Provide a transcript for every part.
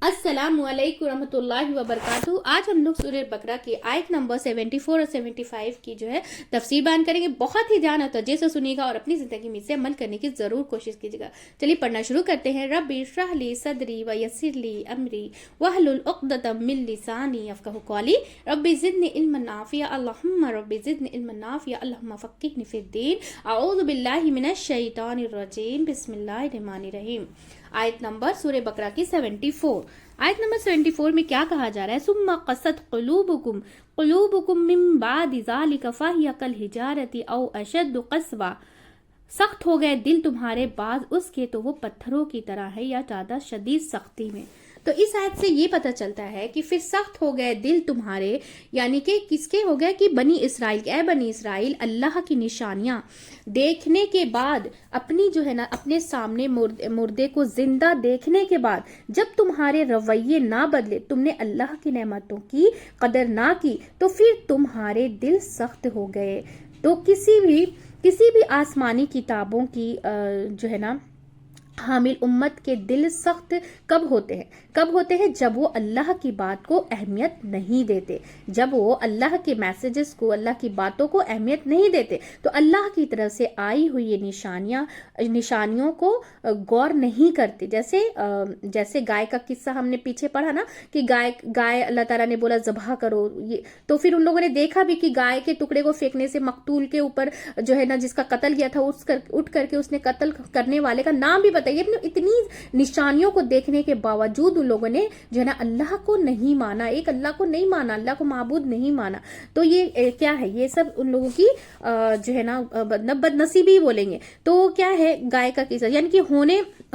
अस्सलामु अलैकुम रहमतुल्लाहि व बरकातहू। आज हम लोग सूरह बकरा की आयत नंबर 74 और 75 की जो है तफसीर बयान करेंगे। बहुत ही ध्यान और तवज्जो से सुनिएगा और अपनी ज़िंदगी में इसे अमल करने की ज़रूर कोशिश कीजिएगा। चलिए पढ़ना शुरू करते हैं। रब्बी इश्रह ली सदरी व यस्सिर ली अमरी वहलुल उक़दतम मिन लिसानी यफ़क़हू क़ौली रब्बी ज़िदनी इल्मन नाफ़िया अल्लाहुम्मा रब्बी ज़िदनी इल्मन नाफ़िया अल्लाहुम्मा फ़क़्क़िहनी फ़िद्दीन अऊज़ु बिल्लाहि मिनश शैतानिर रजीम बिस्मिल्लाहिर रहमानिर रहीम। आयत नंबर सूरह बकरा की 74। आयत नंबर 74 में क्या कहा जा रहा है? सुम्मा क़सत क़ुलूबुकुम मिन बादि ज़ालिका फ़हिय कल हिजारति औ अशद्दु क़स्वा। सख्त हो गए दिल तुम्हारे बाद उसके तो वो पत्थरों की तरह है या ज़्यादा शदीद सख्ती में। तो इस आयत से ये पता चलता है कि फिर सख्त हो गए दिल तुम्हारे, यानी कि किसके हो गए? कि बनी इसराइल के। बनी इसराइल, अल्लाह की निशानियां देखने के बाद, अपनी जो है ना अपने सामने मुर्दे को जिंदा देखने के बाद जब तुम्हारे रवैये ना बदले, तुमने अल्लाह की नेमतों की कदर ना की, तो फिर तुम्हारे दिल सख्त हो गए। तो किसी भी आसमानी किताबों की जो है ना हामिल उम्मत के दिल सख्त कब होते हैं? जब वो अल्लाह की बात को अहमियत नहीं देते, जब वो अल्लाह के मैसेजेस को, अल्लाह की बातों को अहमियत नहीं देते, तो अल्लाह की तरफ से आई हुई ये निशानियों को गौर नहीं करते। जैसे गाय का किस्सा हमने पीछे पढ़ा ना, कि गाय अल्लाह ताला ने बोला ज़बह करो, ये तो फिर उन लोगों ने देखा भी कि गाय के टुकड़े को फेंकने से मकतूल के ऊपर जो है ना, जिसका कत्ल किया था, उठ करके उसने कत्ल करने वाले का नाम भी बताइए। अपने इतनी निशानियों को देखने के बावजूद उन लोगों ने जो है ना अल्लाह को नहीं माना, एक अल्लाह को नहीं माना, अल्लाह को माबूद नहीं माना। तो ये क्या है? ये सब उन लोगों की जो है ना बदनसीबी बोलेंगे। तो क्या है? गाय का किस्सा, यानी कि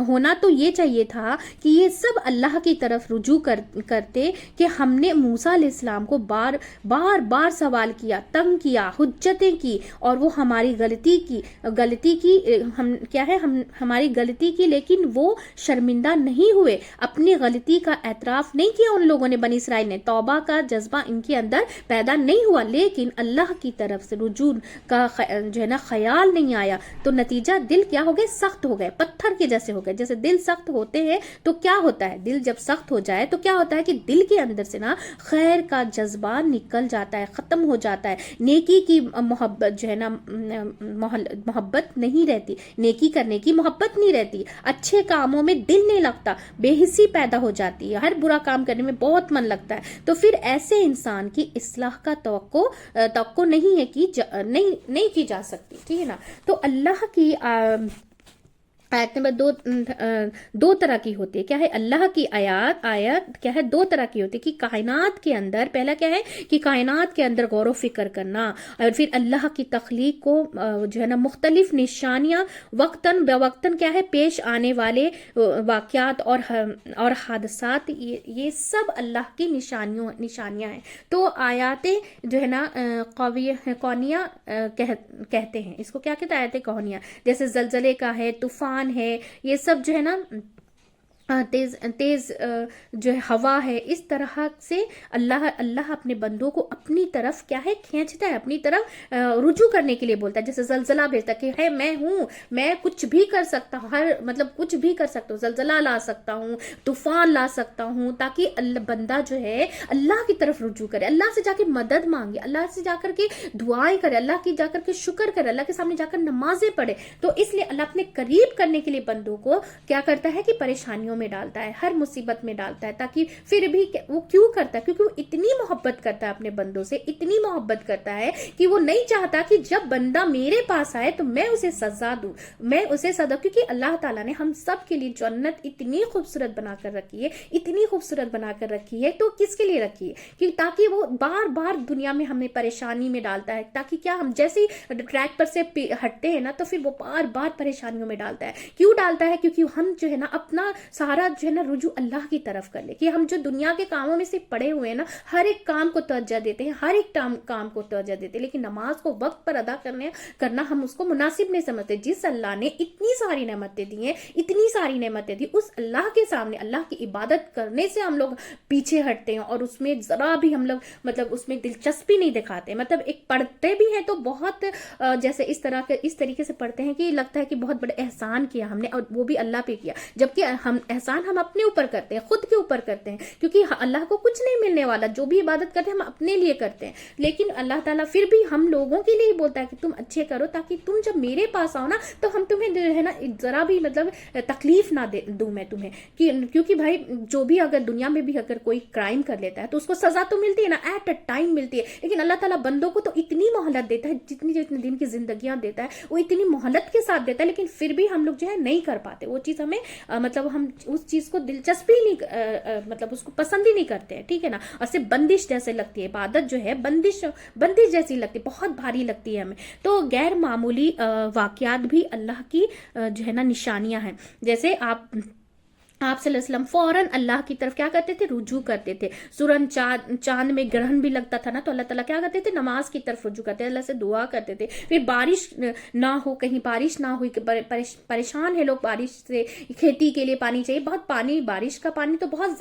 होना तो ये चाहिए था कि ये सब अल्लाह की तरफ रुजू करते कि हमने मूसा अलैहिस्सलाम को बार बार सवाल किया, तंग किया, हुज्जतें की, और वो हमारी गलती की हम क्या है, हम हमारी गलती की, लेकिन वो शर्मिंदा नहीं हुए, अपनी गलती का एतराफ नहीं किया। उन लोगों ने, बनी इसराइल ने, तौबा का जज्बा इनके अंदर पैदा नहीं हुआ, लेकिन अल्लाह की तरफ से रुजू का जो है ना ख्याल नहीं आया। तो नतीजा दिल क्या हो गए? सख्त हो गए, पत्थर के जैसे हो गए। जैसे दिल सख्त होते हैं तो क्या होता है? दिल जब सख्त हो जाए तो क्या होता है कि दिल के अंदर से ना खैर का जज्बा निकल जाता है, खत्म हो जाता है। नेकी की मोहब्बत जो है ना, मोहब्बत नहीं रहती, नेकी करने की मोहब्बत नहीं रहती, अच्छे कामों में दिल नहीं लगता, बेहिसी पैदा हो जाती है, हर बुरा काम करने में बहुत मन लगता है। तो फिर ऐसे इंसान की इस्लाह का तवक्को नहीं है कि नहीं की जा सकती, ठीक है ना। तो अल्लाह की आयत नंबर दो तरह की होती है। क्या है? अल्लाह की आयत क्या है? दो तरह की होती है कि कायनात के अंदर, पहला क्या है कि कायनात के अंदर गौर व फिक्र करना, और फिर अल्लाह की तख्लीक को जो है ना मुख्तलिफ निशानियां वक्तन बवक्तन क्या है पेश आने वाले वाक़यात और हादसात, ये सब अल्लाह की निशानियां हैं। तो आयातें जो है ना कौनिया कहते हैं, इसको क्या कहते हैं? आयतें कौनिया। जैसे जलजले का है, तूफान है, ये सब जो है ना तेज जो है हवा है, इस तरह से अल्लाह अपने बंदों को अपनी तरफ क्या है खींचता है, अपनी तरफ रुजू करने के लिए बोलता है। जैसे जलजला भेजता कि है मैं हूँ, मैं कुछ भी कर सकता हूँ, कुछ भी कर सकता हूँ, जलजला ला सकता हूँ, तूफान ला सकता हूँ, ताकि बंदा जो है अल्लाह की तरफ रुजू करे, अल्लाह से जाके मदद मांगे, अल्लाह से जाकर के दुआएं करे, अल्लाह की जाकर के शुक्र करे, अल्लाह के सामने जाकर नमाजें पढ़े। तो इसलिए अल्लाह अपने करीब करने के लिए बंदों को क्या करता है कि परेशानियों में डालता है, हर मुसीबत में डालता है, ताकि फिर भी वो क्यों करता है? क्योंकि वो इतनी मोहब्बत करता है अपने बंदों से, इतनी मोहब्बत करता है कि वो नहीं चाहता कि जब बंदा मेरे पास आए तो मैं उसे सजा दूं, क्योंकि अल्लाह ताला ने हम सब के लिए जन्नत इतनी खूबसूरत बनाकर रखी है, इतनी खूबसूरत बनाकर रखी है। तो किसके लिए रखी है? कि ताकि वो बार बार दुनिया में हमें परेशानी में डालता है, ताकि क्या हम जैसे ही ट्रैक पर से हटते हैं ना, तो फिर वो बार बार परेशानियों में डालता है। क्यों डालता है? क्योंकि हम जो है ना अपना सारा जो है ना रुजू अल्लाह की तरफ कर ले, कि हम जो दुनिया के कामों में से पड़े हुए हैं ना, हर एक काम को तवज्जो देते हैं, हर एक काम को तवज्जो देते हैं, लेकिन नमाज को वक्त पर अदा करना हम उसको मुनासिब नहीं समझते। जिस अल्लाह ने इतनी सारी नेमतें दी हैं, इतनी सारी नेमतें दी, उस अल्लाह के सामने अल्लाह की इबादत करने से हम लोग पीछे हटते हैं, और उसमें जरा भी हम लोग उसमें दिलचस्पी नहीं दिखाते। एक पढ़ते भी हैं तो बहुत जैसे इस तरीके से पढ़ते हैं कि लगता है कि बहुत बड़ा एहसान किया हमने, और वो भी अल्लाह पे किया, जबकि हम एहसान हम अपने ऊपर करते हैं, खुद के ऊपर करते हैं, क्योंकि अल्लाह को कुछ नहीं मिलने वाला, जो भी इबादत करते हैं हम अपने लिए करते हैं। लेकिन अल्लाह ताला फिर भी हम लोगों के लिए ही बोलता है कि तुम अच्छे करो, ताकि तुम जब मेरे पास आओ ना तो हम तुम्हें जो है ना जरा भी मतलब तकलीफ ना दूं मैं तुम्हें, क्योंकि भाई जो भी अगर दुनिया में भी अगर कोई क्राइम कर लेता है तो उसको सजा तो मिलती है ना, एट अ टाइम मिलती है, लेकिन अल्लाह ताला बंदों को तो इतनी मोहलत देता है, जितनी जितने दिन की जिंदगियां देता है वो इतनी मोहलत के साथ देता है, लेकिन फिर भी हम लोग जो है नहीं कर पाते वो चीज, हमें मतलब हम उस चीज को दिलचस्पी नहीं मतलब उसको पसंद ही नहीं करते हैं, ठीक है ना। और सिर्फ बंदिश जैसे लगती है इबादत जो है, बंदिश जैसी लगती है, बहुत भारी लगती है हमें। तो गैर मामूली वाकयात भी अल्लाह की जो है ना निशानियां हैं। जैसे आप सल्लल्लाहु अलैहि वसल्लम फौरन अल्लाह की तरफ क्या करते थे, रुजू करते थे। सूरज चांद में ग्रहण भी लगता था ना, तो अल्लाह ताला क्या करते थे, नमाज की तरफ रुजू करते, अल्लाह से दुआ करते थे। फिर बारिश ना हो, कहीं बारिश ना हुई, परेशान है लोग बारिश से, खेती के लिए पानी चाहिए, बहुत पानी, बारिश का पानी तो बहुत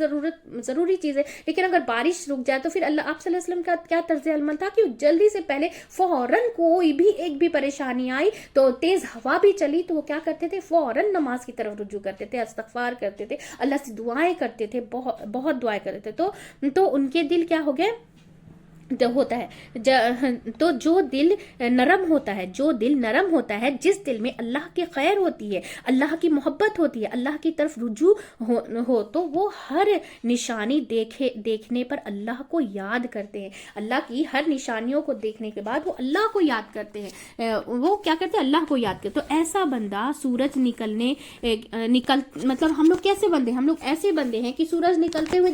जरूरी चीज है, लेकिन अगर बारिश रुक जाए तो फिर अल्लाह आप सल्लल्लाहु अलैहि वसल्लम का क्या तर्ज अमल था कि जल्दी से पहले फौरन कोई भी एक भी परेशानी आई तो तेज हवा भी चली तो वो क्या करते थे, फौरन नमाज की तरफ रुजू करते थे, इस्तगफार करते थे, अल्लाह से दुआएं करते थे, बहुत दुआएं करते थे। तो उनके दिल क्या हो गए होता है तो जो दिल नरम होता है, जिस दिल में अल्लाह की खैर होती है, अल्लाह की मोहब्बत होती है, अल्लाह की तरफ रुजू हो तो वो हर निशानी देखने पर अल्लाह को याद करते हैं। अल्लाह की हर निशानियों को देखने के बाद वो अल्लाह को याद करते हैं, वो क्या करते हैं, अल्लाह को याद करते। तो ऐसा बंदा सूरज मतलब हम लोग कैसे बंदे, हम लोग ऐसे बंदे हैं कि सूरज निकलते हुए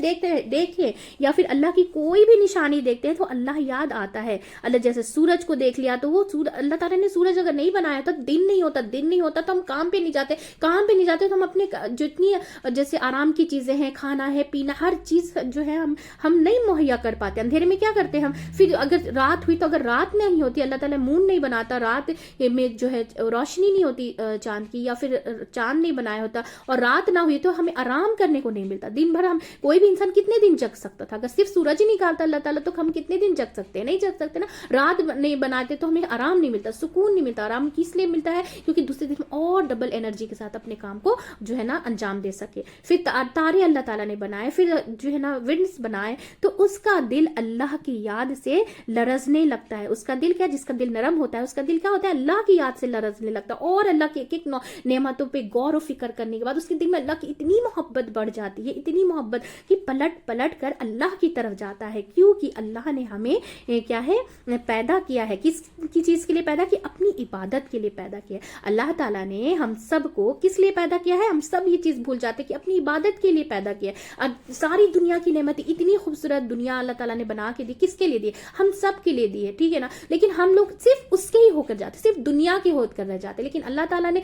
देखे या फिर अल्लाह की कोई भी निशानी देखते हैं तो अल्लाह याद आता है। अल्लाह जैसे सूरज को देख लिया तो वो अल्लाह ताला ने सूरज अगर नहीं बनाया तो दिन नहीं होता तो हम काम पे नहीं जाते तो हम अपने जितनी जैसे आराम की चीजें हैं, खाना है, पीना, हर चीज जो है हम नहीं मुहैया कर पाते। अंधेरे में क्या करते हैं हम, फिर अगर रात हुई तो अगर रात नहीं होती, अल्लाह ताला मून नहीं बनाता, रात में जो है रोशनी नहीं होती चांद की, या फिर चांद नहीं बनाया होता और रात ना हुई तो हमें आराम करने को नहीं मिलता। दिन भर हम, कोई भी इंसान कितने दिन जग सकता था, अगर सिर्फ सूरज ही निकालता अल्लाह ताला तो हम कितने दिन जग सकते हैं, नहीं जग सकते ना। रात नहीं बनाते तो हमें आराम नहीं मिलता, सुकून नहीं मिलता। आराम किस लिए मिलता है, क्योंकि दूसरे दिन में और डबल एनर्जी के साथ अपने काम को जो है ना अंजाम दे सके। फिर तारे अल्लाह ताला ने बनाए, फिर जो है ना विंड्स बनाए, तो उसका दिल अल्लाह की याद से लरजने लगता है। उसका दिल क्या, जिसका दिल नरम होता है उसका दिल क्या होता है, अल्लाह की याद से लरजने लगता है। और अल्लाह की एक एक नेमतों पे गौर और फिक्र करने के बाद उसके दिल में अल्लाह की इतनी मोहब्बत बढ़ जाती है, इतनी मोहब्बत कि पलट कर अल्लाह की तरफ जाता है, क्योंकि अल्लाह ने हमें क्या है पैदा किया है, किस चीज के लिए पैदा किया, अपनी इबादत के लिए पैदा किया। अल्लाह ताला ने हम सब को किस लिए पैदा किया है, हम सब ये चीज भूल जाते कि अपनी इबादत के लिए पैदा किया। अब सारी दुनिया की नेमत, इतनी खूबसूरत दुनिया अल्लाह ताला ने बना के दी, किसके लिए दी, हम सब के लिए दी है, ठीक है ना। लेकिन हम लोग सिर्फ उसके ही होकर जाते, सिर्फ दुनिया के होकर रह जाते। लेकिन अल्लाह ताला ने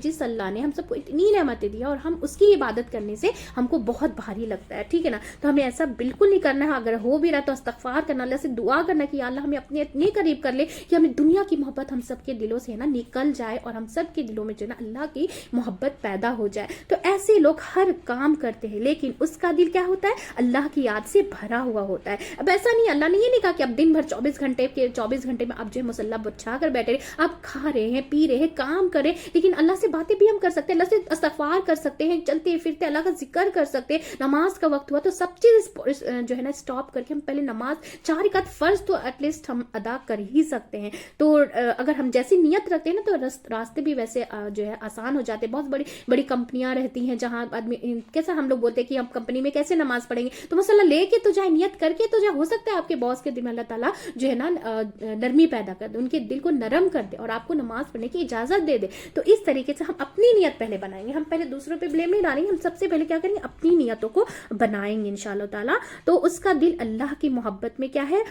जिस अल्लाह ने हम सबको इतनी नेमतें दी और हम उसकी इबादत करने से हमको बहुत भारी लगता है, ठीक है ना। तो हमें ऐसा बिल्कुल नहीं करना है, अगर हो भी रहा तो इस्तगफार करना, अल्लाह से दुआ करना कि अल्लाह हमें अपने इतने करीब कर ले कि हमें दुनिया की मोहब्बत हम सबके दिलों से है ना निकल जाए और हम सब के दिलों में जो है ना अल्लाह की मोहब्बत पैदा हो जाए। तो ऐसे लोग हर काम करते हैं लेकिन उसका दिल क्या होता है, अल्लाह की याद से भरा हुआ होता है। अब ऐसा नहीं, अल्लाह ने ये नहीं कहा कि अब दिन भर 24 घंटे में आप जो है मुसल्ला बिछा कर बैठे रहे, आप खा रहे हैं, पी रहे हैं, काम कर रहे हैं, लेकिन अल्लाह से बातें भी हम कर सकते हैं, अल्लाह से इस्तगफार कर सकते हैं, चलते फिरते अल्लाह का जिक्र कर सकते हैं। नमाज का वक्त हुआ तो सब चीज जो है ना स्टॉप करके हम पहले नमाज 4 रकात फर्ज तो एटलीस्ट हम अदा कर ही सकते हैं। तो अगर हम जैसी नियत रखते हैं ना तो रास्ते भी वैसे जो है आसान हो जाते हैं। बहुत बड़ी बड़ी कंपनियां रहती हैं जहां आदमी, कैसा हम लोग बोलते हैं कि हम कंपनी में कैसे नमाज पढ़ेंगे, तो मसला लेके तो जाए, नियत करके तो जाए, हो सकता है आपके बॉस के दिल में अल्लाह ताला जो है ना नरमी पैदा कर दे, उनके दिल को नरम कर दे और आपको नमाज पढ़ने की इजाजत दे दे। तो इस तरीके से हम अपनी नियत पहले बनाएंगे, हम पहले दूसरों पे ब्लेम नहीं डालेंगे, हम सबसे पहले क्या करेंगे, अपनी नियतों को बनाएंगे इंशाअल्लाह ताला। तो उसका दिल अल्लाह की मोहब्बत में क्या है,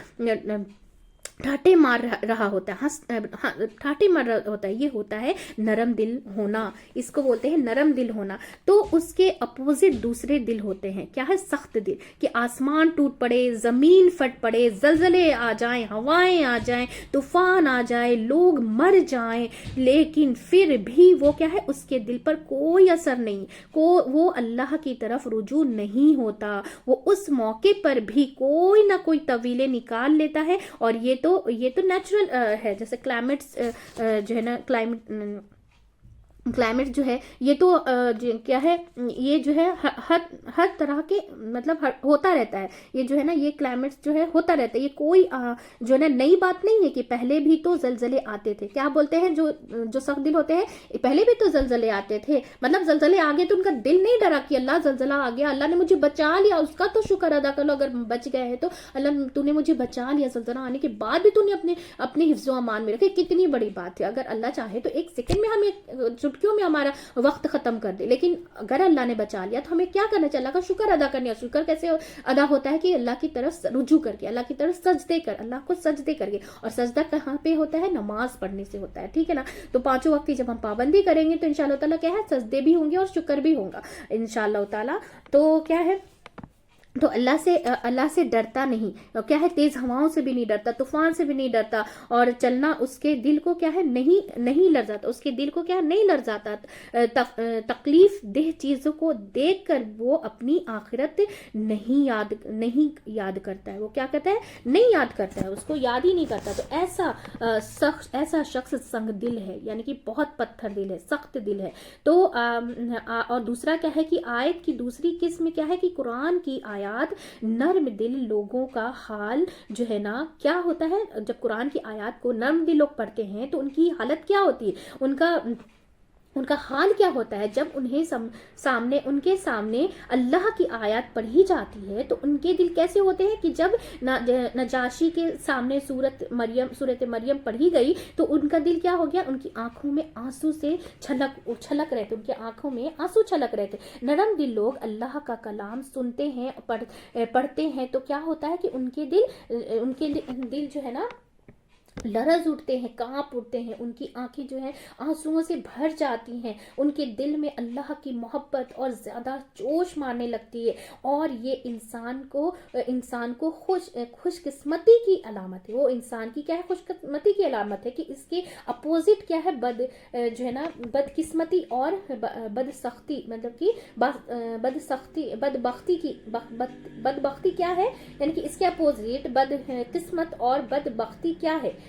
ठाटे मार रहा होता है, ठाटे मार रहा होता है, ये होता है नरम दिल होना, इसको बोलते हैं नरम दिल होना। तो उसके अपोजिट दूसरे दिल होते हैं, क्या है, सख्त दिल, कि आसमान टूट पड़े, जमीन फट पड़े, जलजले आ जाएं, हवाएं आ जाएं, तूफान आ जाए, लोग मर जाएं, लेकिन फिर भी वो क्या है, उसके दिल पर कोई असर नहीं, वो अल्लाह की तरफ रुजू नहीं होता। वो उस मौके पर भी कोई ना कोई तवीले निकाल लेता है। और ये तो नेचुरल है, जैसे क्लाइमेट जो है ना, کلائمیٹ جو ہے یہ تو کیا ہے، یہ جو ہے ہر طرح کے مطلب ہوتا رہتا ہے، یہ جو ہے نا یہ کلائمیٹ جو ہے ہوتا رہتا ہے، یہ کوئی جو ہے نا نئی بات نہیں ہے کہ پہلے بھی تو زلزلے آتے تھے. کیا بولتے ہیں جو سخت دل ہوتے ہیں، پہلے بھی تو زلزلے آتے تھے، مطلب زلزلے آگے تو ان کا دل نہیں ڈرا کہ اللہ زلزلہ آ گیا، اللہ نے مجھے بچا لیا، اس کا تو شکر ادا کر لو اگر بچ گئے ہیں تو، اللہ تو نے مجھے بچا لیا، زلزلہ آنے کے بعد بھی تو نے اپنے حفظ و امان میں رکھے. کتنی بڑی بات ہے، اگر اللہ چاہے تو ایک سیکنڈ میں ہمیں چٹکیوں میں ہمارا وقت ختم کر دے، لیکن اگر اللہ نے بچا لیا تو ہمیں کیا کرنا چاہیے، اللہ کا شکر ادا کرنے. شکر کیسے ادا ہوتا ہے کہ اللہ کی طرف رجوع کر کے، اللہ کی طرف سجدے کر، اللہ کو سجدے کر کے. اور سجدہ کہاں پہ ہوتا ہے؟ نماز پڑھنے سے ہوتا ہے، ٹھیک ہے نا. تو 5 وقت کی جب ہم پابندی کریں گے تو انشاءاللہ تعالیٰ کیا ہے، سجدے بھی ہوں گے اور شکر بھی ہوگا انشاءاللہ تعالیٰ. تو کیا ہے، تو اللہ سے ڈرتا نہیں، کیا ہے، تیز ہواؤں سے بھی نہیں ڈرتا، طوفان سے بھی نہیں ڈرتا، اور چلنا اس کے دل کو کیا ہے نہیں لرزاتا، اس کے دل کو کیا ہے نہیں لرزاتا. تکلیف دہ چیزوں کو دیکھ کر وہ اپنی آخرت نہیں یاد کرتا ہے. وہ کیا کرتا ہے؟ نہیں یاد کرتا ہے، اس کو یاد ہی نہیں کرتا. تو ایسا شخص سنگ دل ہے، یعنی کہ بہت پتھر دل ہے، سخت دل ہے. تو اور دوسرا کیا ہے کہ آیت کی دوسری قسم کیا ہے کہ قرآن کی آیات نرم دل لوگوں کا حال جو ہے نا کیا ہوتا ہے، جب قرآن کی آیات کو نرم دل لوگ پڑھتے ہیں تو ان کی حالت کیا ہوتی ہے، ان کا حال کیا ہوتا ہے جب ان کے سامنے اللہ کی آیات پڑھی جاتی ہے تو ان کے دل کیسے ہوتے ہیں کہ جب نجاشی کے سامنے سورت مریم پڑھی گئی تو ان کا دل کیا ہو گیا، ان کی آنکھوں میں آنسو سے چھلک رہے تھے، ان کی آنکھوں میں آنسو چھلک رہے تھے. نرم دل لوگ اللہ کا کلام سنتے ہیں، پڑھتے ہیں تو کیا ہوتا ہے کہ ان کے دل جو ہے نا لرز اٹھتے ہیں، کانپ اٹھتے ہیں، ان کی آنکھیں جو ہیں آنسوؤں سے بھر جاتی ہیں، ان کے دل میں اللہ کی محبت اور زیادہ جوش مارنے لگتی ہے. اور یہ انسان کو خوش قسمتی کی علامت ہے. وہ انسان کی کیا ہے؟ خوش قسمتی کی علامت ہے کہ اس کے اپوزٹ کیا ہے، جو ہے نا بد قسمتی اور بدسختی، مطلب کہ بدبختی کیا ہے، یعنی کہ اس کے اپوزٹ بد قسمت اور بدبختی کیا ہے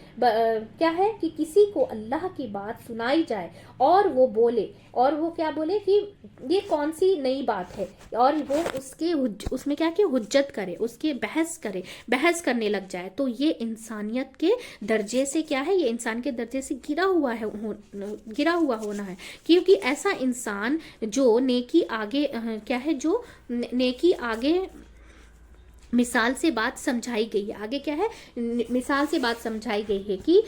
کہ کسی کو اللہ کی بات سنائی جائے اور وہ بولے، اور وہ کیا بولے کہ یہ کون سی نئی بات ہے، اور وہ اس میں کیا کہ حجت کرے، اس کے بحث کرنے لگ جائے. تو یہ انسانیت کے درجے سے کیا ہے، یہ انسان کے درجے سے گرا ہوا ہونا ہے. کیونکہ ایسا انسان جو نیکی آگے کیا ہے، جو نیکی آگے مثال سے بات سمجھائی گئی ہے، آگے کیا ہے، مثال سے بات سمجھائی گئی ہے کہ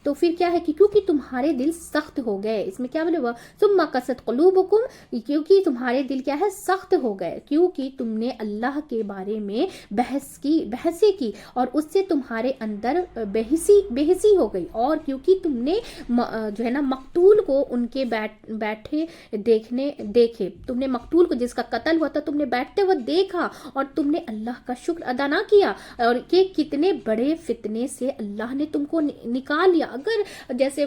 تو پھر کیا ہے کہ کیونکہ تمہارے دل سخت ہو گئے، اس میں کیا بولے، ثم قست قلوبکم، کیونکہ تمہارے دل کیا ہے، سخت ہو گئے، کیونکہ تم نے اللہ کے بارے میں بحثیں کی اور اس سے تمہارے اندر بحثی ہو گئی، اور کیونکہ تم نے جو ہے نا مقتول کو ان کے بیٹھے دیکھے، تم نے مقتول کو جس کا قتل ہوا تھا تم نے بیٹھتے ہوئے دیکھا، اور تم نے اللہ کا شکر ادا نہ کیا، اور کہ کتنے بڑے فتنے سے اللہ نے تم کو نکال لیا. اگر جیسے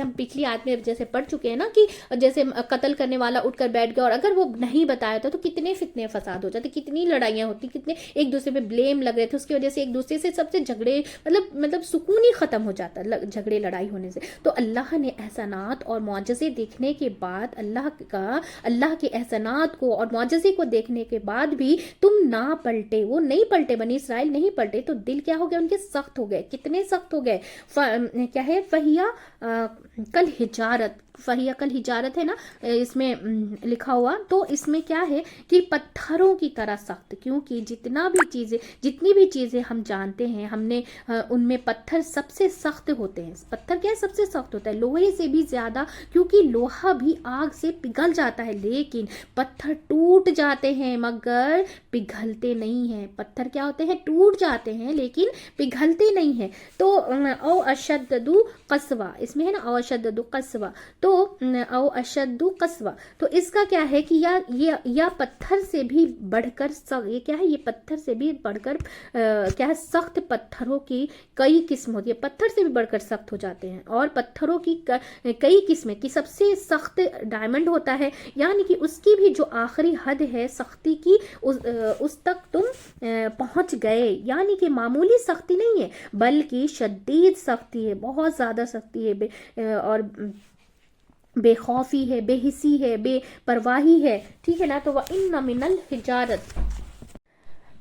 ہم پچھلی آیت میں جیسے پڑھ چکے ہیں نا کہ جیسے قتل کرنے والا اٹھ کر بیٹھ گیا، اور اگر وہ نہیں بتایا تھا تو کتنے فتنے فساد ہو جاتے، کتنی لڑائیاں ہوتی، کتنے ایک دوسرے پہ بلیم لگ رہے تھے، اس کی وجہ سے ایک دوسرے سے سب سے جھگڑے، مطلب سکون ہی ختم ہو جاتا جھگڑے لڑائی ہونے سے. تو اللہ نے احسانات اور معجزے دیکھنے کے بعد، اللہ کے احسانات کو اور معجزے کو دیکھنے کے بعد بھی تم نہ پلٹے، وہ نہیں پلٹے، بنی اسرائیل نہیں پلٹے، تو دل کیا ہو گیا، ان کے سخت ہو گئے. کتنے سخت ہو گئے، کیا ہے، فہیا کل ہجارت ہے نا اس میں لکھا ہوا، تو اس میں کیا ہے کہ پتھروں کی طرح سخت، کیونکہ جتنی بھی چیزیں ہم جانتے ہیں، ہم نے ان میں پتھر سب سے سخت ہوتے ہیں. پتھر کیا ہے، سب سے سخت ہوتا ہے، لوہے سے بھی زیادہ، کیونکہ لوہا بھی آگ سے پگھل جاتا ہے، لیکن پتھر ٹوٹ جاتے ہیں مگر پگھلتے نہیں ہیں. پتھر کیا ہوتے ہیں، ٹوٹ جاتے ہیں لیکن پگھلتے نہیں ہیں. تو او اشدد قسوہ، اس میں ہے نا او اشدد قسوہ، تو او اشد قسوہ، تو اس کا کیا ہے کہ یا پتھر سے بھی بڑھ کر یہ کیا ہے، یہ پتھر سے بھی بڑھ کر کیا ہے، سخت پتھروں کی کئی قسم ہوتی ہے، پتھر سے بھی بڑھ کر سخت ہو جاتے ہیں. اور پتھروں کی کئی قسمیں کی سب سے سخت ڈائمنڈ ہوتا ہے، یعنی کہ اس کی بھی جو آخری حد ہے سختی کی، اس تک تم پہنچ گئے، یعنی کہ معمولی سختی نہیں ہے بلکہ شدید سختی ہے، بہت زیادہ سختی ہے. اور بے خوفی ہے، بے حسی ہے، بے پرواہی ہے، ٹھیک ہے نا. تو وَإِنَّ مِنَ الْحِجَارَةِ،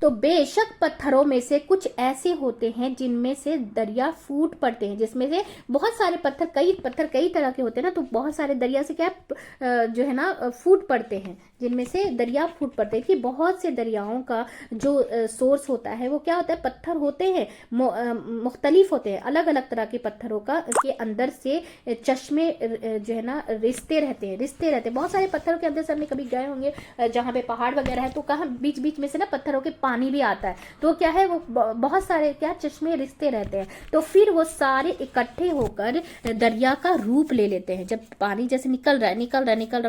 تو بے شک پتھروں میں سے کچھ ایسے ہوتے ہیں جن میں سے دریا پھوٹ پڑتے ہیں، جس میں سے بہت سارے پتھر کئی طرح کے ہوتے ہیں نا، تو بہت سارے دریا سے کیا جو ہے نا پھوٹ پڑتے ہیں، جن میں سے دریا پھوٹ پڑتے ہیں. کہ بہت سے دریاؤں کا جو سورس ہوتا ہے وہ کیا ہوتا ہے، پتھر ہوتے ہیں، مختلف ہوتے ہیں، الگ الگ طرح کے پتھروں کا کے اندر سے چشمے جو ہے نا رستے رہتے ہیں. بہت سارے پتھروں کے اندر سے ہم نے کبھی گئے ہوں گے جہاں پہ پہاڑ وغیرہ ہے، تو کہاں بیچ بیچ میں سے نا پتھروں کے پانی بھی آتا ہے، تو کیا ہے وہ بہت سارے کیا چشمے رستے رہتے ہیں. تو پھر وہ سارے اکٹھے ہو کر دریا کا روپ لے لیتے ہیں. جب پانی جیسے نکل رہا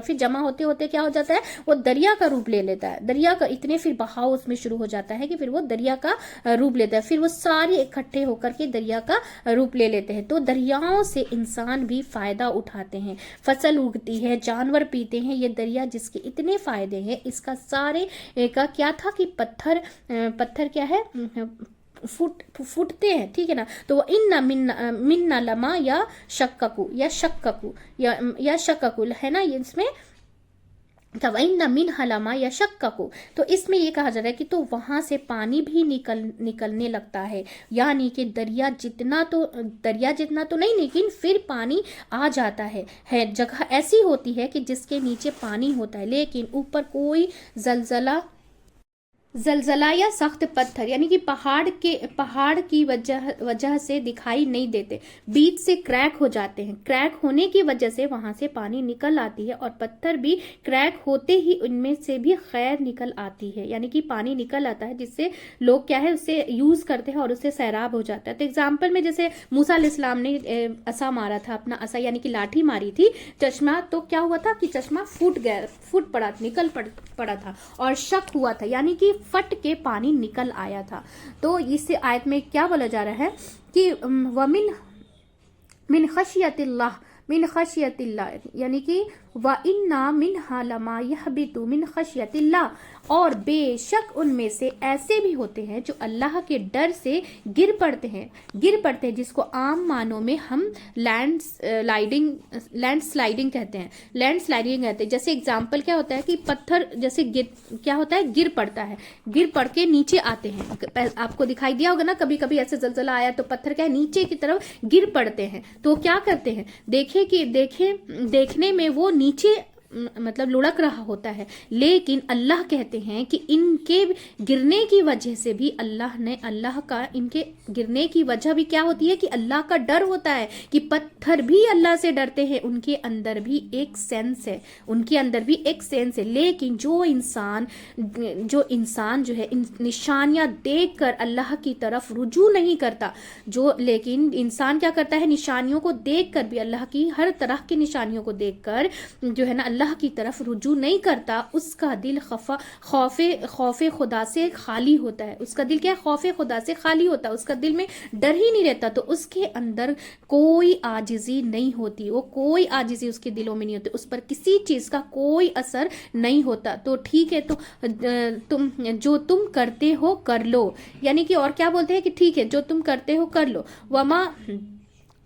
پھر جمع ہوتے ہوتے کیا ہو جاتا ہے، وہ دریا کا روپ لے لیتا ہے. دریا کا اتنے پھر بہاؤ اس میں شروع ہو جاتا ہے کہ پھر وہ دریا کا روپ لیتا ہے. پھر وہ سارے اکٹھے ہو کر کے دریا کا روپ لے لیتے ہیں. تو دریاؤں سے انسان بھی فائدہ اٹھاتے ہیں، فصل اگتی ہے، جانور پیتے ہیں. یہ دریا جس کے اتنے فائدے ہیں، اس کا سارے کا کیا تھا کہ پتھر کیا ہے فوٹتے ہیں، ٹھیک ہے نا. تو ان من لما یا شککو ہے نا، اس میں وَإِنَّ مِنْهَا لَمَا يَشَقَّقُ، تو اس میں یہ کہا جا رہا ہے کہ تو وہاں سے پانی بھی نکلنے لگتا ہے. یعنی کہ دریا جتنا تو نہیں، لیکن پھر پانی آ جاتا ہے. جگہ ایسی ہوتی ہے کہ جس کے نیچے پانی ہوتا ہے، لیکن اوپر کوئی زلزلہ یا سخت پتھر یعنی کہ پہاڑ کی وجہ سے دکھائی نہیں دیتے، بیچ سے کریک ہو جاتے ہیں. کریک ہونے کی وجہ سے وہاں سے پانی نکل آتی ہے، اور پتھر بھی کریک ہوتے ہی ان میں سے بھی خیر نکل آتی ہے. یعنی کہ پانی نکل آتا ہے جس سے لوگ کیا ہے اسے یوز کرتے ہیں اور اسے سیراب ہو جاتا ہے. تو اگزامپل میں جیسے موسیٰ علیہ السلام نے عصا مارا تھا، اپنا عصا یعنی کہ لاٹھی ماری تھی چشمہ، تو کیا ہوا تھا کہ چشمہ پھوٹ پڑا، نکل پڑا تھا، اور شک ہوا تھا، یعنی کہ پھٹ کے پانی نکل آیا تھا. تو اس آیت میں کیا بولا جا رہا ہے کہ من خشیت اللہ یعنی کہ وَإِنَّا مِنْهَا لَمَا يَهْبِطُ مِنْ خَشْيَةِ اللَّهِ، اور بے شک ان میں سے ایسے بھی ہوتے ہیں جو اللہ کے ڈر سے گر پڑتے ہیں، جس کو عام معنوں میں ہم لینڈ سلائڈنگ کہتے ہیں. جیسے اگزامپل کیا ہوتا ہے کہ پتھر جیسے کیا ہوتا ہے، گر پڑتا ہے، گر پڑ کے نیچے آتے ہیں. آپ کو دکھائی دیا ہوگا نا، کبھی کبھی ایسے زلزلہ آیا تو پتھر کیا ہے نیچے کی طرف گر پڑتے ہیں. تو کیا کرتے ہیں، دیکھنے میں وہ نیچے مطلب لڑک رہا ہوتا ہے، لیکن اللہ کہتے ہیں کہ ان کے گرنے کی وجہ سے بھی ان کے گرنے کی وجہ بھی کیا ہوتی ہے کہ اللہ کا ڈر ہوتا ہے، کہ پتھر بھی اللہ سے ڈرتے ہیں. ان کے اندر بھی ایک سینس ہے. لیکن جو انسان جو ہے نشانیاں دیکھ کر اللہ کی طرف رجوع نہیں کرتا، لیکن انسان کیا کرتا ہے، نشانیوں کو دیکھ کر بھی، اللہ کی ہر طرح کی نشانیوں کو دیکھ کر جو ہے نا اللہ کی طرف رجوع نہیں کرتا، اس کا دل خوف خدا سے خالی ہوتا ہے. اس کا دل کیا ہے، خوف خدا سے خالی ہوتا ہے، اس کا دل میں ڈر ہی نہیں رہتا. تو اس کے اندر کوئی عاجزی نہیں ہوتی، کوئی عاجزی اس کے دلوں میں نہیں ہوتی، اس پر کسی چیز کا کوئی اثر نہیں ہوتا. تو ٹھیک ہے، تو جو تم کرتے ہو کر لو، یعنی کہ اور کیا بولتے ہیں کہ ٹھیک ہے جو تم کرتے ہو کر لو.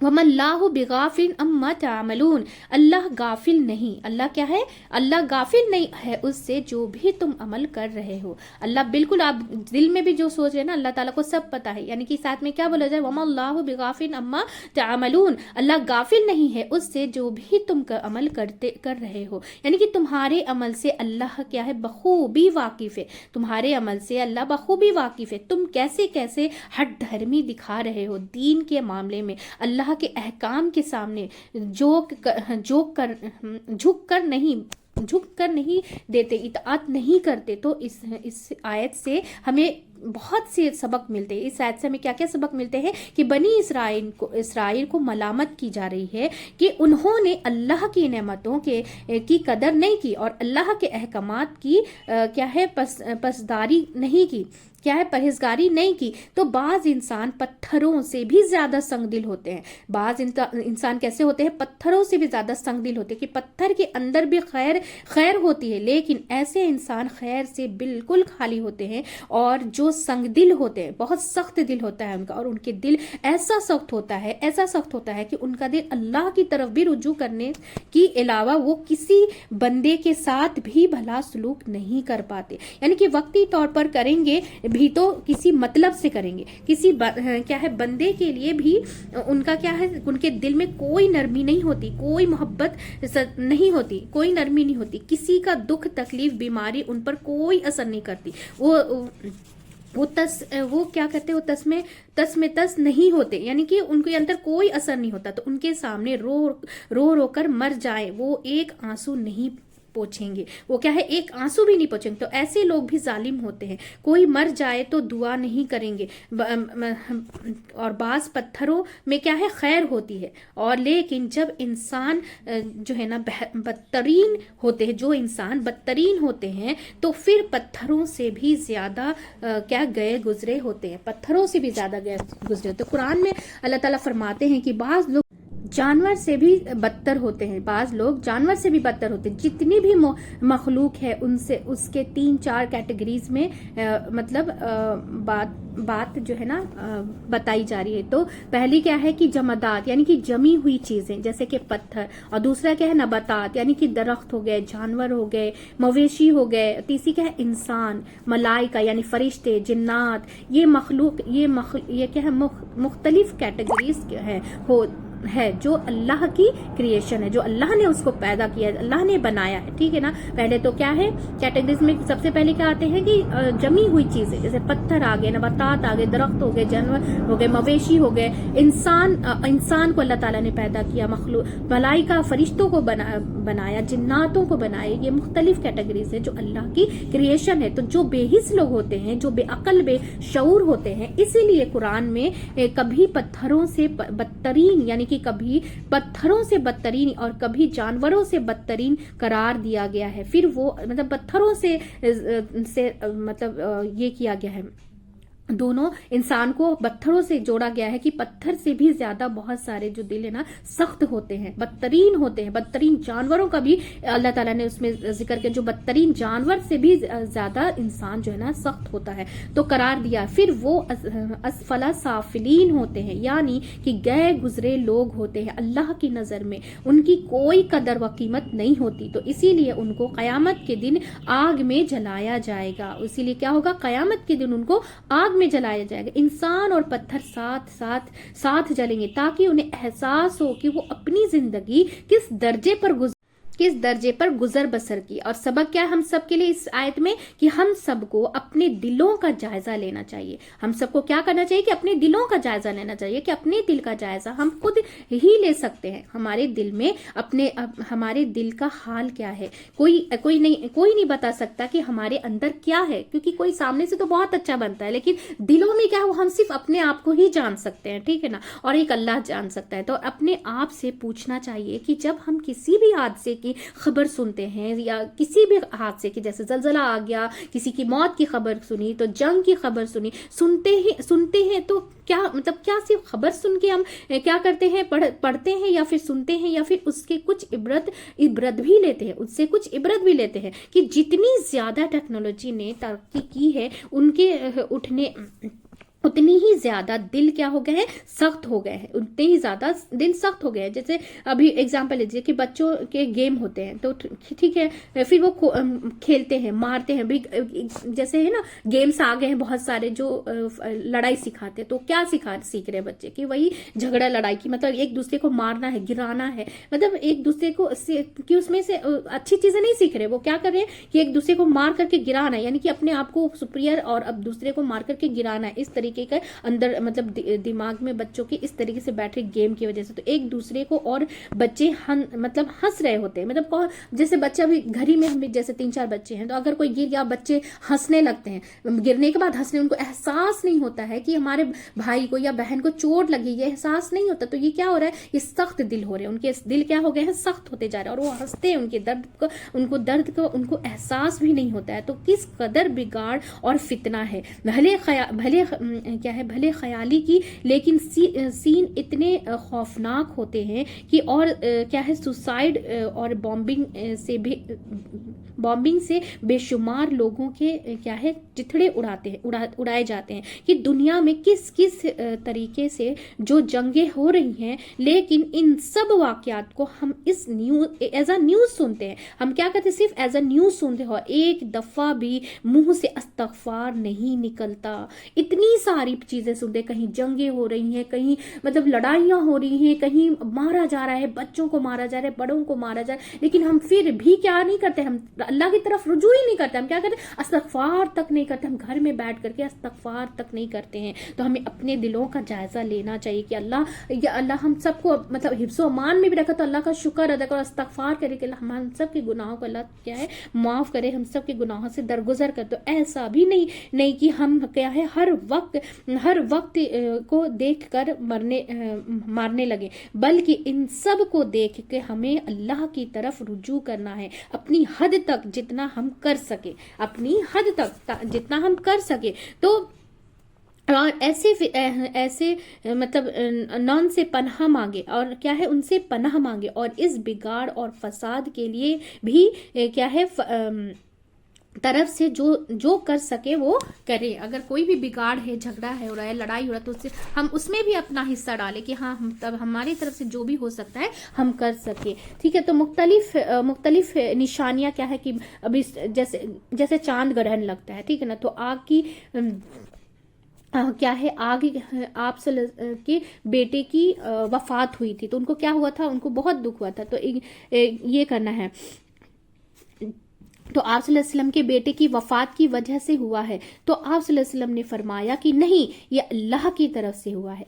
وَمَا اللَّهُ بِغَافِلٍ عَمَّا تَعْمَلُونَ، اللہ غافل نہیں، اللہ کیا ہے، اللہ غافل نہیں ہے اس سے جو بھی تم عمل کر رہے ہو. اللہ بالکل، آپ دل میں بھی جو سوچ رہے ہیں نا اللہ تعالیٰ کو سب پتا ہے. یعنی کہ ساتھ میں کیا بولا جائے، وَمَا اللَّهُ بِغَافِلٍ عَمَّا تَعْمَلُونَ، اللہ غافل نہیں ہے اس سے جو بھی تم عمل کر رہے ہو. یعنی کہ تمہارے عمل سے اللہ کیا ہے، بخوبی واقف ہے. تمہارے عمل سے اللہ بخوبی واقف ہے. تم کیسے ہٹ دھرمی دکھا رہے ہو دین کے معاملے میں، اللہ کے احکام کے سامنے جھک کر نہیں دیتے، اطاعت نہیں کرتے. تو اس آیت سے ہمیں بہت سے سبق ملتے ہیں. اس آیت سے ہمیں کیا کیا سبق ملتے ہیں کہ بنی اسرائیل کو ملامت کی جا رہی ہے کہ انہوں نے اللہ کی نعمتوں کی قدر نہیں کی، اور اللہ کے احکامات کی کیا ہے پسداری نہیں کی، کیا ہے پرہیزگاری نہیں کی. تو بعض انسان پتھروں سے بھی زیادہ سنگ دل ہوتے ہیں. بعض انسان کیسے ہوتے ہیں، پتھروں سے بھی زیادہ سنگ دل ہوتے ہیں، کہ پتھر کے اندر بھی خیر ہوتی ہے، لیکن ایسے انسان خیر سے بالکل خالی ہوتے ہیں. اور جو संग दिल होते हैं, बहुत सख्त दिल होता है उनका, और उनके दिल ऐसा सख्त होता है कि उनका दिल अल्लाह की तरफ भी रुजू करने के अलावा वो किसी बंदे के साथ भी भला सलूक नहीं कर पाते। यानी कि वक्ती तौर पर करेंगे भी तो किसी मतलब से करेंगे, किसी क्या है बंदे के लिए भी उनका क्या है, उनके दिल में कोई नरमी नहीं होती, कोई मोहब्बत नहीं होती, कोई नरमी नहीं होती, किसी का दुख तकलीफ बीमारी उन पर कोई असर नहीं करती। वो क्या कहते हैं, वो तस में तस नहीं होते, यानी कि उनके अंदर कोई असर नहीं होता। तो उनके सामने रो कर मर जाए, वो एक आंसू नहीं पोछेंगे, वो क्या है, एक आंसू भी नहीं पोछेंगे। तो ऐसे लोग भी जालिम होते हैं। कोई मर जाए तो दुआ नहीं करेंगे, और बाज पत्थरों में क्या है, खैर होती है। और लेकिन जब इंसान जो है ना बदतरीन होते हैं, जो इंसान बदतरीन होते हैं, तो फिर पत्थरों से भी ज्यादा क्या गए गुजरे होते हैं, पत्थरों से भी ज्यादा गए गुजरे होते हैं। कुरान में अल्लाह ताला फरमाते हैं कि बाज लोग जानवर से भी बदतर होते हैं, बाज लोग जानवर से भी बदतर होते हैं। जितनी भी मखलूक है उनसे उसके 3-4 कैटेगरीज में बात जो है ना बताई जा रही है। तो पहली क्या है कि जमादात, यानी कि जमी हुई चीजें जैसे कि पत्थर, और दूसरा क्या है नबातात, यानी कि दरख्त हो गए, जानवर हो गए, मवेशी हो गए। तीसरी क्या है इंसान, मलाइका यानी फरिश्ते, जिन्नात। ये मखलूक ये क्या है मुख्तलिफ कैटेगरीज है जो अल्लाह की क्रिएशन है, जो अल्लाह ने उसको पैदा किया है, अल्लाह ने बनाया है, ठीक है ना। पहले तो क्या है कैटेगरीज में सबसे पहले क्या आते हैं कि जमी हुई चीजें, जैसे पत्थर आ गए, नबातात आ गए, दरख्त हो गए, जानवर हो गए, मवेशी हो गए। इंसान को अल्लाह ताला ने पैदा किया, मखलूक मलाइका फरिश्तों को बनाया, जिन्नातों को बनाया। ये मुख्तलिफ कैटेगरीज है जो अल्लाह की क्रिएशन है। तो जो बेहिस लोग होते हैं, जो बेअक्ल बेशऊर होते हैं, इसीलिए कुरान में कभी पत्थरों से बदतरीन, यानी कभी पत्थरों से बदतरीन और कभी जानवरों से बदतरीन करार दिया गया है। फिर वो पत्थरों से ये किया गया है, दोनों इंसान को पत्थरों से जोड़ा गया है कि पत्थर से भी ज्यादा बहुत सारे जो दिल है ना सख्त होते हैं, बदतरीन होते हैं। बदतरीन जानवरों का भी अल्लाह ताला ने उसमें जिक्र किया, जो बदतरीन जानवर से भी ज्यादा इंसान जो है ना सख्त होता है। तो करार दिया। फिर वो असफला साफिलीन होते हैं, यानी कि गए गुजरे लोग होते हैं। अल्लाह की नजर में उनकी कोई कदर व कीमत नहीं होती। तो इसीलिए उनको कयामत के दिन आग में जलाया जाएगा। इसीलिए क्या होगा, कयामत के दिन उनको आग में जलाया जाएगा। इंसान और पत्थर साथ जलेंगे ताकि उन्हें एहसास हो कि वो अपनी जिंदगी किस दर्जे पर गुजर बसर की। और सबक क्या है हम सब के लिए इस आयत में, कि हम सबको अपने दिलों का जायजा लेना चाहिए। हम सबको क्या करना चाहिए कि अपने दिलों का जायजा लेना चाहिए, कि अपने दिल का जायजा हम खुद ही ले सकते हैं। हमारे दिल में हमारे दिल का हाल क्या है, कोई नहीं बता सकता कि हमारे अंदर क्या है, क्योंकि कोई सामने से तो बहुत अच्छा बनता है, लेकिन दिलों में क्या है वो हम सिर्फ अपने आप को ही जान सकते हैं, ठीक है ना, और एक अल्लाह जान सकता है। तो अपने आप से पूछना चाहिए कि जब हम किसी भी हादसे की खबर सुनते हैं, या किसी भी हादसे की, जैसे जलजला आ गया, किसी की मौत की खबर सुनी, तो जंग की खबर सुनते हैं तो क्या सिर्फ खबर सुन के हम क्या करते हैं, पढ़ते हैं या फिर सुनते हैं, या फिर उसके कुछ इबरत भी लेते हैं, उससे कुछ इबरत भी लेते हैं कि जितनी ज्यादा टेक्नोलॉजी ने तरक्की की है उनके उतनी ही ज्यादा दिल क्या हो गए हैं, सख्त हो गए हैं, उतने ही ज्यादा दिल सख्त हो गए हैं। जैसे अभी एग्जांपल लीजिए कि बच्चों के गेम होते हैं, तो ठीक है, फिर वो खेलते हैं, मारते हैं भी, जैसे है ना गेम्स आ गए हैं बहुत सारे जो लड़ाई सिखाते हैं। तो क्या सीख रहे हैं बच्चे, कि वही झगड़ा लड़ाई की, मतलब एक दूसरे को मारना है, गिराना है, मतलब एक दूसरे को कि उसमें से अच्छी चीजें नहीं सीख रहे। वो क्या कर रहे हैं कि एक दूसरे को मार करके गिराना है, यानी कि अपने आप को सुपीरियर और अब दूसरे को मार करके गिराना है। इस तरीके का अंदर मतलब दिमाग में बच्चों की इस तरीके से बैठ रही गेम की वजह से। तो एक दूसरे को, और बच्चे हंस रहे होते हैं, मतलब जैसे बच्चा भी घर ही में, हम जैसे 3-4 बच्चे हैं, तो अगर कोई गिर गया बच्चे हंसने लगते हैं। गिरने के बाद हंसने, उनको एहसास नहीं होता है कि हमारे भाई को या बहन को चोट लगी, ये एहसास नहीं होता। तो ये क्या हो रहा है, ये सख्त दिल हो रहे हैं, उनके दिल क्या हो गए हैं, सख्त होते जा रहे हैं, और वो हंसते हैं, उनके दर्द को उनको एहसास भी नहीं होता है। तो किस कदर बिगाड़ और फितना है। भले ख्याली की, लेकिन सीन इतने खौफनाक होते हैं कि, और क्या है सुसाइड और बॉम्बिंग से भी बॉम्बिंग से बेशुमार लोगों के क्या है चिथड़े उड़ाए जाते हैं कि दुनिया में किस किस तरीके से जो जंगें हो रही हैं, लेकिन इन सब वाकयात को हम इस न्यूज एज अ न्यूज सुनते हैं। हम क्या करते हैं, सिर्फ एज अ न्यूज सुनते हो, एक दफा भी मुंह से इस्तगफार नहीं निकलता। इतनी सारी चीजें सुनते, कहीं जंगें हो रही हैं, कहीं मतलब लड़ाइयां हो रही हैं, कहीं मारा जा रहा है, बच्चों को मारा जा रहा है, बड़ों को मारा जा रहा है, लेकिन हम फिर भी क्या नहीं करते, हम अल्लाह की तरफ रुजू ही नहीं करते। हम क्या करते, इस्तगफार तक नहीं करते। हम घर में बैठ करके इस्तगफार तक नहीं करते हैं। तो हमें अपने दिलों का जायजा लेना चाहिए कि अल्लाह हम सबको मतलब हिफ्ज़ो अमान में भी रखा, तो अल्लाह का शुक्र अदा करो, इस्तगफार करे कि हम सब के गुनाहों को अल्लाह क्या है माफ़ करे, हम सब के गुनाहों से दरगुजर कर। तो ऐसा भी नहीं कि हम क्या है हर वक्त को देख कर मारने लगे, बल्कि इन सब को देख के हमें अल्लाह की तरफ रुजू करना है, अपनी हद तक जितना हम कर सके, अपनी हद तक जितना हम कर सके। तो और ऐसे मतलब नॉन से पनाह मांगे, और क्या है उनसे पनाह मांगे, और इस बिगाड़ और फसाद के लिए भी क्या है तरफ से जो कर सके वो करे। अगर कोई भी बिगाड़ है, झगड़ा है हो रहा है, लड़ाई हो रहा है, तो उससे हम उसमें भी अपना हिस्सा डालें कि हाँ हम तब हमारी तरफ से जो भी हो सकता है हम कर सके। ठीक है, तो मुख्तलिफ निशानियां क्या है कि अभी जैसे चांद ग्रहण लगता है, ठीक है ना, तो आग की क्या है आग आप के बेटे की वफात हुई थी, तो उनको क्या हुआ था, उनको बहुत दुख हुआ था। तो ये करना है, तो आप सल्लल्लाहु अलैहि वसल्लम के बेटे की वफात की वजह से हुआ है, तो आप सल्लल्लाहु अलैहि वसल्लम ने फरमाया कि नहीं, ये अल्लाह की तरफ से हुआ है।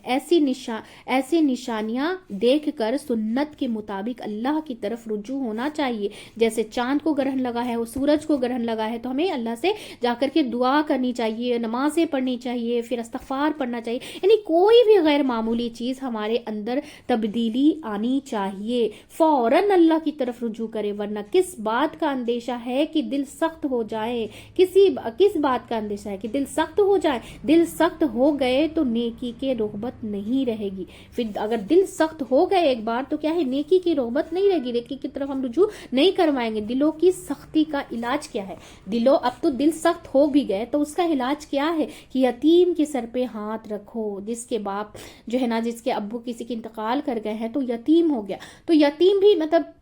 ऐसी निशानियां देखकर सुन्नत के मुताबिक अल्लाह की तरफ रुजू होना चाहिए। जैसे चांद को ग्रहण लगा है, वो सूरज को ग्रहण लगा है, तो हमें अल्लाह से जाकर के दुआ करनी चाहिए, नमाजें पढ़नी चाहिए, फिर इस्तगफार पढ़ना चाहिए। यानी कोई भी गैर मामूली चीज़ हमारे अंदर तब्दीली आनी चाहिए, फौरन अल्लाह की तरफ रुजू करे, वरना किस बात का अंदेशा है कि दिल सख्त हो जाए, किस बात का अंदेशा है कि दिल सख्त हो जाए। दिल सख्त हो गए तो नेकी के रोहबत नहीं रहेगी। फिर अगर दिल सख्त हो गए एक बार, तो क्या है नेकी की रोहबत नहीं रहेगी, नेकी की तरफ हम रुजू नहीं करवाएंगे। दिलों की सख्ती का इलाज क्या है, अब तो दिल सख्त हो भी गए तो उसका इलाज क्या है कि यतीम के सर पे हाथ रखो। जिसके बाप जो है ना, जिसके अब्बू किसी के इंतकाल कर गए हैं, तो यतीम हो गया, तो यतीम भी मतलब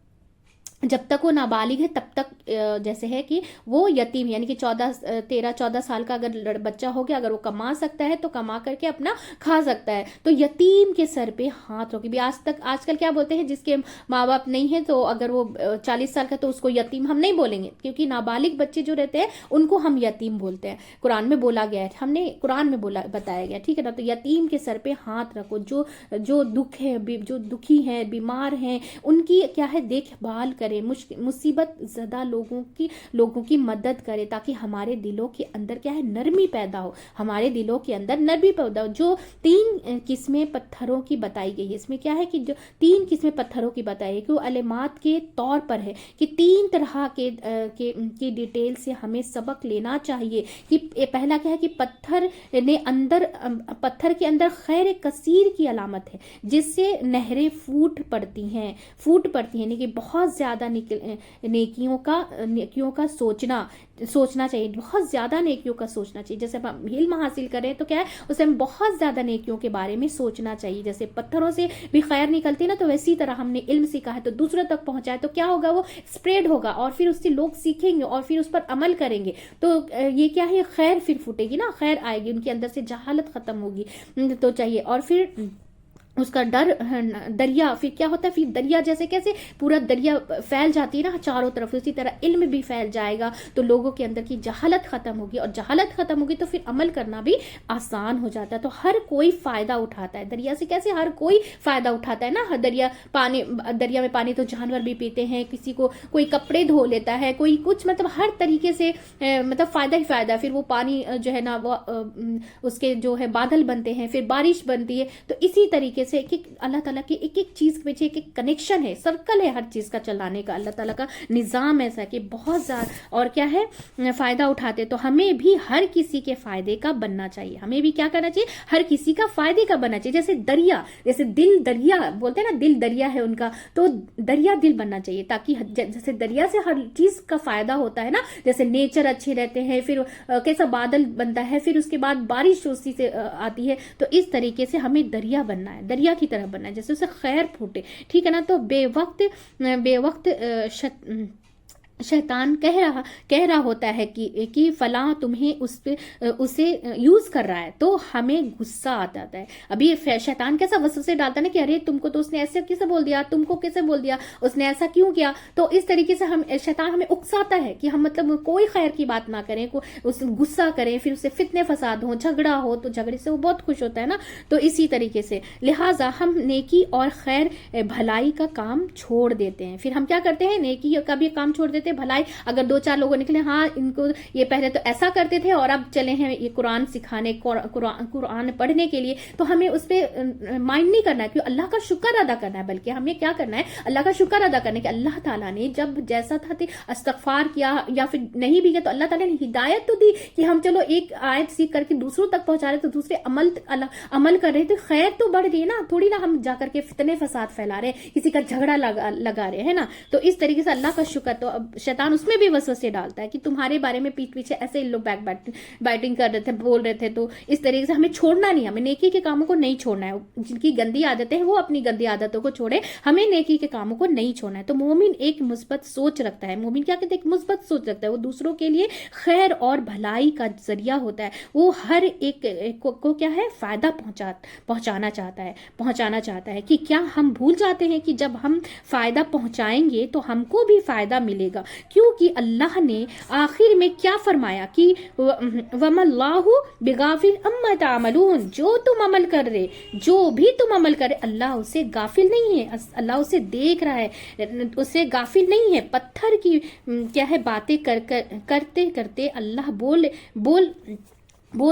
जब तक वो नाबालिग है तब तक जैसे है कि वो यतीम, यानी कि 13-14 साल का अगर बच्चा हो गया, अगर वो कमा सकता है तो कमा करके अपना खा सकता है। तो यतीम के सर पे हाथ रखो भी। आजकल क्या बोलते हैं, जिसके माँ बाप नहीं है, तो अगर वो 40 साल का तो उसको यतीम हम नहीं बोलेंगे, क्योंकि नाबालिग बच्चे जो रहते हैं उनको हम यतीम बोलते हैं। कुरान में बोला गया है, हमने कुरान में बताया गया, ठीक है ना। तो यतीम के सर पे हाथ रखो, जो दुख है, जो दुखी है, बीमार हैं, उनकी क्या है देखभाल करें, मुसीबत ज़्यादा लोगों की मदद करें, ताकि हमारे दिलों के अंदर क्या है नरमी पैदा हो, हमारे दिलों के अंदर नरमी पैदा हो। जो 3 किस्में पत्थरों की बताई गई है, इसमें क्या है कि जो 3 किस्में पत्थरों की बताई है कि वो अलेमात के तौर पर है कि 3 तरह के डिटेल से हमें सबक लेना चाहिए। कि पहला क्या है कि पत्थर के अंदर खैर कसीर की अलामत है, जिससे नहरें फूट पड़ती हैं, यानी कि बहुत ज़्यादा नेकियों का सोचना चाहिए, बहुत ज़्यादा नेकियों का सोचना चाहिए। जैसे हम इल्म हासिल करें तो क्या है, उसे हम बहुत ज़्यादा नेकियों के बारे में सोचना चाहिए। जैसे पत्थरों से भी खैर निकलती ना, तो वैसी तरह हमने इल्म सीखा है तो दूसरों तक पहुंचाए तो क्या होगा, वो स्प्रेड होगा, और फिर उससे लोग सीखेंगे और फिर उस पर अमल करेंगे, तो ये क्या है खैर फिर फूटेगी ना, खैर आएगी, उनके अंदर से जहालत खत्म होगी। तो चाहिए, और फिर उसका दरिया फिर क्या होता है, फिर दरिया जैसे कैसे पूरा दरिया फैल जाती है ना चारों तरफ, उसी तरह इल्म भी फैल जाएगा, तो लोगों के अंदर की जहालत खत्म होगी, और जहालत खत्म होगी तो फिर अमल करना भी आसान हो जाता है। तो हर कोई फायदा उठाता है दरिया से, कैसे हर कोई फायदा उठाता है ना। दरिया में पानी तो जानवर भी पीते हैं, किसी को कोई कपड़े धो लेता है, कोई कुछ, मतलब हर तरीके से मतलब फायदा ही फायदा। फिर वो पानी जो है ना, वो उसके जो है बादल बनते हैं, फिर बारिश बनती है, तो इसी तरीके तरीके से एक अल्लाह ताला की एक एक चीज़ के पीछे एक एक कनेक्शन है, सर्कल है हर चीज़ का चलाने का। अल्लाह ताला का निज़ाम ऐसा कि बहुत ज़्यादा और क्या है फ़ायदा उठाते। तो हमें भी हर किसी के फ़ायदे का बनना चाहिए, हमें भी क्या करना चाहिए, हर किसी का फ़ायदे का बनना चाहिए। जैसे दरिया, जैसे दिल दरिया बोलते हैं ना, दिल दरिया है उनका, तो दरिया दिल बनना चाहिए, ताकि जैसे दरिया से हर चीज़ का फ़ायदा होता है ना, जैसे नेचर अच्छे रहते हैं, फिर कैसा बादल बनता है, फिर उसके बाद बारिश उसी से आती है। तो इस तरीके से हमें दरिया बनना है, दरिया की तरह बनना है, जैसे उसे खैर फूटे, ठीक है ना। तो बेवक्त शैतान कह रहा होता है कि फला तुम्हें उसे यूज कर रहा है, तो हमें गुस्सा आ जाता है। अभी शैतान कैसा वसवसे डालता है ना कि अरे तुमको तो उसने ऐसे कैसे बोल दिया, तुमको कैसे बोल दिया, उसने ऐसा क्यों किया। तो इस तरीके से शैतान हमें उकसाता है कि हम मतलब कोई खैर की बात ना करें, उस गुस्सा करें, फिर उसे फितने फसाद हो, झगड़ा हो, तो झगड़े से वो बहुत खुश होता है ना। तो इसी तरीके से लिहाजा हम नेकी और खैर भलाई का काम छोड़ देते हैं। फिर हम क्या करते हैं, नेकी का भी काम छोड़ देते हैं, भलाई। अगर 2-4 लोगों निकले, हाँ इनको ये पहले तो ऐसा करते थे और अब चले हैं ये कुरान सिखाने, कुरान पढ़ने के लिए, तो हमें उस पर माइंड नहीं करना है कि अल्लाह का शुक्र अदा करना है, बल्कि हमें क्या करना है, अल्लाह का शुक्र अदा करने के अल्लाह ताला ने जब जैसा था इस्तगफार किया, या फिर नहीं भी किया तो अल्लाह ताला ने हिदायत तो दी कि हम चलो एक आयत सीख करके दूसरों तक पहुंचा रहे, तो दूसरे अमल कर रहे, तो खैर तो बढ़ रही है ना, थोड़ी ना हम जाकर के फितने फसाद फैला रहे, किसी का झगड़ा लगा रहे हैं ना। तो इस तरीके से अल्लाह का शुक्र, तो अब शैतान उसमें भी वसवसे डालता है कि तुम्हारे बारे में पीठ पीछे ऐसे इन लोग बैटिंग कर रहे थे, बोल रहे थे। तो इस तरीके से हमें छोड़ना नहीं, हमें नेकी के कामों को नहीं छोड़ना है। जिनकी गंदी आदतें हैं वो अपनी गंदी आदतों को छोड़े, हमें नेकी के कामों को नहीं छोड़ना है। तो मोमिन एक मुस्बत सोच रखता है, मोमिन क्या कहते हैं, एक मुस्बत सोच रखता है, वो दूसरों के लिए खैर और भलाई का जरिया होता है, वो हर एक को क्या है, फायदा पहुंचाना चाहता है। कि क्या हम भूल जाते हैं कि जब हम फायदा पहुंचाएंगे तो हमको भी फायदा मिलेगा, क्योंकि अल्लाह ने आखिर में क्या फरमाया कि वमल्लाहु बिगाफिल अम्मा तामलून, जो तुम अमल कर रहे, जो भी तुम अमल कर रहे, अल्लाह उसे गाफिल नहीं है, अल्लाह उसे देख रहा है, उसे गाफिल नहीं है। पत्थर की क्या है बातें करते करते अल्लाह बोल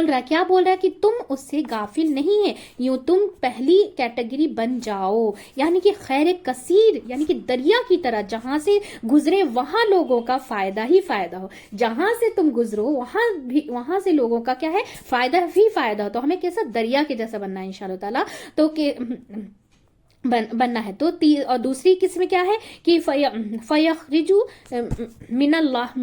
रहा है, क्या बोल रहा है कि तुम उससे गाफिल नहीं है, यूं तुम पहली कैटेगरी बन जाओ, यानी कि खैर कसीर, यानी कि दरिया की तरह, जहां से गुजरे वहां लोगों का फायदा ही फायदा हो, जहां से तुम गुजरो वहां से लोगों का क्या है, फायदा ही फायदा हो। तो हमें कैसा दरिया के जैसा बनना है इंशाअल्लाह ताला, तो बनना है। तो और दूसरी किस्म क्या है कि फयखरिजु मिनल्लाह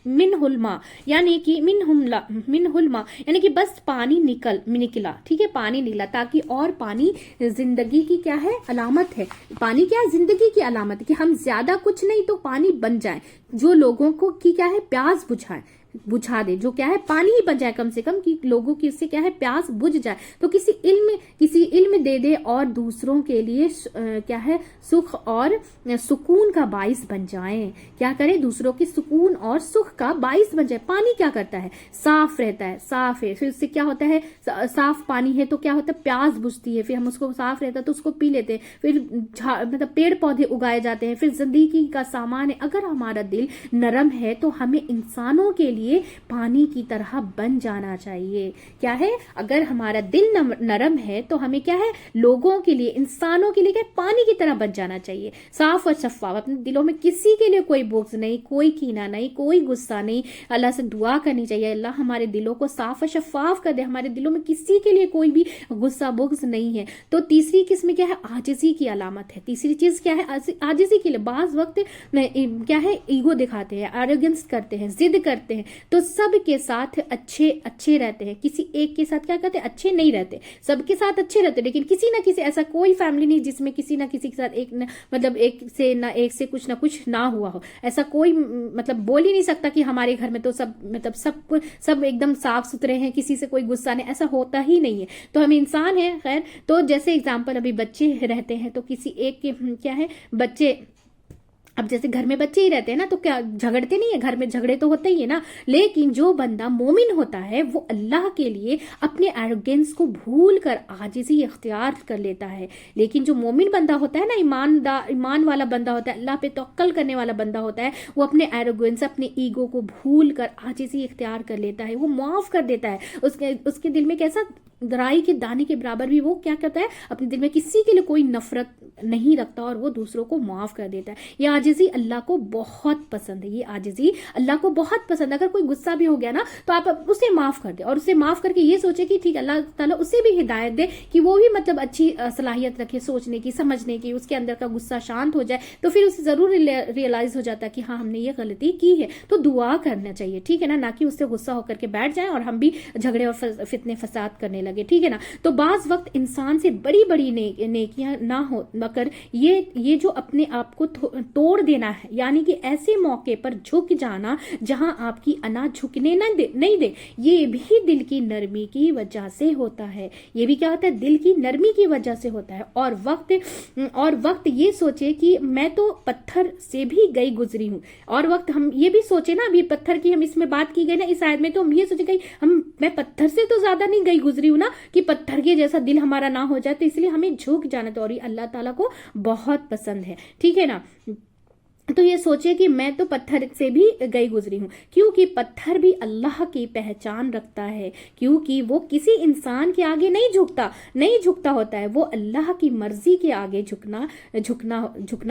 मिनहुलमा, यानी कि मिनहुलमा यानी कि बस पानी निकला, ठीक है, पानी निकला, ताकि और पानी जिंदगी की क्या है, अलामत है। पानी क्या है, जिंदगी की अलामत है, कि हम ज्यादा कुछ नहीं तो पानी बन जाए, जो लोगों को की क्या है, प्यास बुझा दे, जो क्या है, पानी ही बन जाए कम से कम, कि लोगों की इससे क्या है, प्यास बुझ जाए। तो किसी इल्म दे और दूसरों के लिए क्या है, सुख और सुकून का बाइस बन जाए। क्या करे, दूसरों की सुकून और सुख का बाइस बन जाए। पानी क्या करता है, साफ रहता है, साफ है, फिर उससे क्या होता है, साफ पानी है तो क्या होता है, प्यास बुझती है, फिर हम उसको साफ रहता है तो उसको पी लेते हैं, फिर मतलब पेड़ पौधे उगाए जाते हैं, फिर जिंदगी का सामान है। अगर हमारा दिल नरम है तो हमें इंसानों के लिए पानी की तरह बन जाना चाहिए। क्या है, अगर हमारा दिल नरम है तो हमें क्या है, लोगों के लिए, इंसानों के लिए क्या, पानी की तरह बन जाना चाहिए, साफ और शफाफ। अपने दिलों में किसी के लिए कोई बुग़्ज़ नहीं, कोई कीना नहीं, कोई गुस्सा नहीं। अल्लाह से दुआ करनी चाहिए, अल्लाह हमारे दिलों को साफ और शफाफ कर दे, हमारे दिलों में किसी के लिए कोई भी गुस्सा बुग़्ज़ नहीं है। तो तीसरी किस्म क्या है, आजिज़ी की अलामत है। तीसरी चीज क्या है, आजिज़ी के लिए बाज वक्त क्या है, ईगो दिखाते हैं, एरोगेंस करते हैं, जिद करते हैं। तो सब के साथ अच्छे रहते हैं, किसी एक के साथ क्या कहते हैं, अच्छे नहीं रहते, सबके साथ अच्छे रहते, लेकिन किसी ना किसी, ऐसा कोई फैमिली नहीं जिसमें किसी ना किसी के साथ मतलब एक से कुछ ना कुछ ना हुआ हो। ऐसा कोई मतलब बोल ही नहीं सकता कि हमारे घर में तो सब एकदम साफ सुथरे हैं, किसी से कोई गुस्सा नहीं, ऐसा होता ही नहीं है। तो हम इंसान हैं। खैर, तो जैसे एग्जाम्पल अभी बच्चे रहते हैं, तो किसी एक के क्या है, बच्चे, अब जैसे घर में बच्चे ही रहते हैं ना, तो क्या झगड़ते नहीं है, घर में झगड़े तो होते ही है ना। लेकिन जो बंदा मोमिन होता है वो अल्लाह के लिए अपने एरोगेंस को भूल कर आजिज़ी इख्तियार कर लेता है। लेकिन जो मोमिन बंदा होता है ना, ईमान वाला बंदा होता है, अल्लाह पे तवक्कल करने वाला बंदा होता है, वो अपने एरोगेंस, अपने ईगो को भूल कर आजिज़ी इख्तियार कर लेता है, वो माफ कर देता है। उसके दिल में कैसा राई के दाने के बराबर भी वो क्या करता है, अपने दिल में किसी के लिए कोई नफरत नहीं रखता और वो दूसरों को माफ कर देता है। ये आजिज़ी अल्लाह को बहुत पसंद है, ये आजिज़ी अल्लाह को बहुत पसंद है। अगर कोई गुस्सा भी हो गया ना तो आप उसे माफ कर दे और उसे माफ करके ये सोचे कि ठीक अल्लाह ताला उसे भी हिदायत दे कि वो भी मतलब अच्छी सलाहियत रखे सोचने की, समझने की, उसके अंदर का गुस्सा शांत हो जाए तो फिर उसे जरूर रियलाइज हो जाता है कि हाँ हमने ये गलती की है। तो दुआ करना चाहिए, ठीक है ना कि उससे गुस्सा होकर के बैठ जाए और हम भी झगड़े और फितने फसाद करने लगे, ठीक है ना। तो बाज वक्त इंसान से बड़ी बड़ी नेकियां ना हो मगर ये जो अपने आप को तोड़ देना है, यानी कि ऐसे मौके पर झुक जाना जहां आपकी अना झुकने नहीं दे, ये भी दिल की नरमी की वजह से होता है। ये भी क्या होता है, दिल की नरमी की वजह से होता है। और वक्त ये सोचे कि मैं तो पत्थर से भी गई गुजरी हूँ। और वक्त हम ये भी सोचे ना, अभी पत्थर की हम इसमें बात की गई ना इस आयत में, तो हम ये सोचे कि मैं पत्थर से तो ज्यादा नहीं गई गुजरी हूँ ना, कि पत्थर के जैसा दिल हमारा ना हो जाए, तो इसलिए हमें झुक जाना तो, और ये अल्लाह ताला को बहुत पसंद है, ठीक है ना। तो ये सोचे कि मैं तो पत्थर से भी गई गुजरी हूँ, क्योंकि पत्थर भी अल्लाह की पहचान रखता है, क्योंकि वो किसी इंसान के आगे नहीं झुकता होता है, वो अल्लाह की मर्जी के आगे झुकना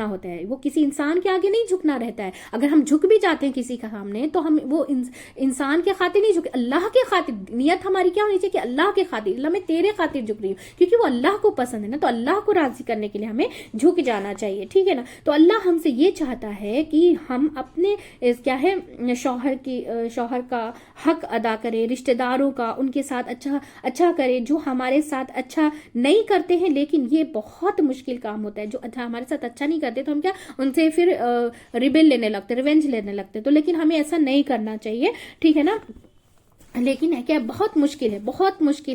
होता है। वो किसी इंसान के आगे नहीं झुकना रहता है। अगर हम झुक भी जाते हैं किसी के सामने तो हम वो इंसान के खातिर नहीं झुके, अल्लाह के खातिर। नियत हमारी क्या होनी चाहिए कि अल्लाह के खातिर, अल्लाह मैं तेरे खातिर झुक रही हूँ, क्योंकि वो अल्लाह को पसंद है ना, तो अल्लाह को राजी करने के लिए हमें झुक जाना चाहिए, ठीक है ना। तो अल्लाह हमसे ये चाहता है कि हम अपने क्या है शौहर का हक अदा करें, रिश्तेदारों का उनके साथ अच्छा करें, जो हमारे साथ अच्छा नहीं करते हैं। लेकिन ये बहुत मुश्किल काम होता है, जो हमारे साथ अच्छा नहीं करते तो हम क्या उनसे फिर रिवेंज लेने लगते। तो लेकिन हमें ऐसा नहीं करना चाहिए, ठीक है ना। लेकिन है क्या, बहुत मुश्किल है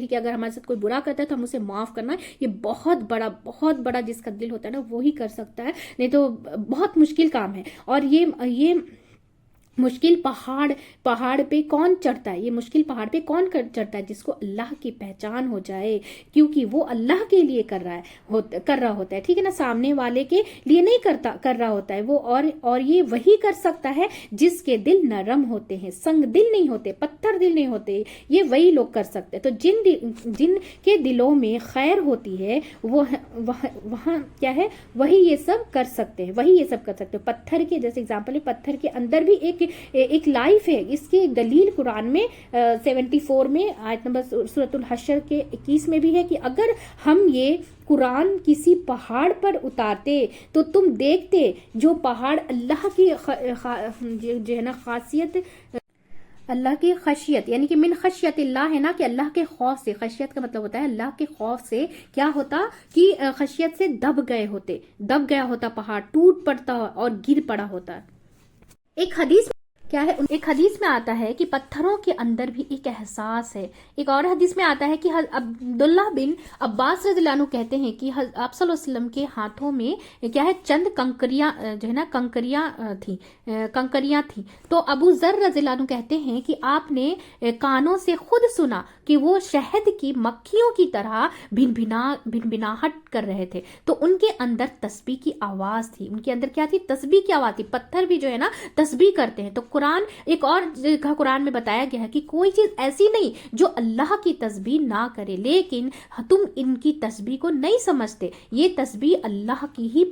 कि अगर हमारे साथ कोई बुरा करता है तो हम उसे माफ करना, ये बहुत बड़ा जिसका दिल होता है ना वो ही कर सकता है, नहीं तो बहुत मुश्किल काम है। और ये मुश्किल पहाड़ पे कौन चढ़ता है, ये मुश्किल पहाड़ पे कौन चढ़ता है, जिसको अल्लाह की पहचान हो जाए, क्योंकि वो अल्लाह के लिए कर रहा होता है, ठीक है ना, सामने वाले के लिए नहीं कर रहा होता है वो। और ये वही कर सकता है जिसके दिल नरम होते हैं, संग दिल नहीं होते, पत्थर दिल नहीं होते, ये वही लोग कर सकते हैं। तो जिन के दिलों में खैर होती है वो वहाँ क्या है, वही ये सब कर सकते हैं। पत्थर के जैसे एग्जाम्पल है, पत्थर के अंदर भी एक लाइफ है। इसकी दलील कुरान में 74 में आयत नंबर सूरतुल हशर के 21 में भी है कि अगर हम ये कुरान किसी पहाड़ पर उतारते तो तुम देखते जो पहाड़ अल्लाह की जो है ना खासियत, अल्लाह की खशियत यानी कि मिन खशियत अल्लाह है ना, कि अल्लाह के खौफ से, खशियत का मतलब होता है अल्लाह के खौफ से क्या होता कि खशियत से दब गया होता पहाड़, टूट पड़ता और गिर पड़ा होता। एक हदीस में आता है कि पत्थरों के अंदर भी एक एहसास है। एक और हदीस में आता है कि अब्दुल्लाह बिन अब्बास रज़ियल्लाहु अन्हु कहते हैं कि आप सल्लल्लाहु अलैहि वसल्लम के हाथों में क्या है चंद कंकरियां जो है ना कंकरियां थी। तो अबू ज़र रज़ियल्लाहु अन्हु कहते हैं कि आपने कानों से खुद सुना कि वो शहद की मक्खियों की तरह भिनभिनाहट कर रहे थे। तो उनके अंदर तस्बीह की आवाज थी, उनके अंदर क्या थी, तस्बीह की आवाज थी। पत्थर भी जो है ना तस्बीह करते हैं। तो कुरान एक और जगह कुरान में बताया गया है कि कोई चीज ऐसी नहीं जो अल्लाह की तस्बीह ना करे, लेकिन तुम इनकी तस्बीह को नहीं समझते। ये तस्बीह अल्लाह की ही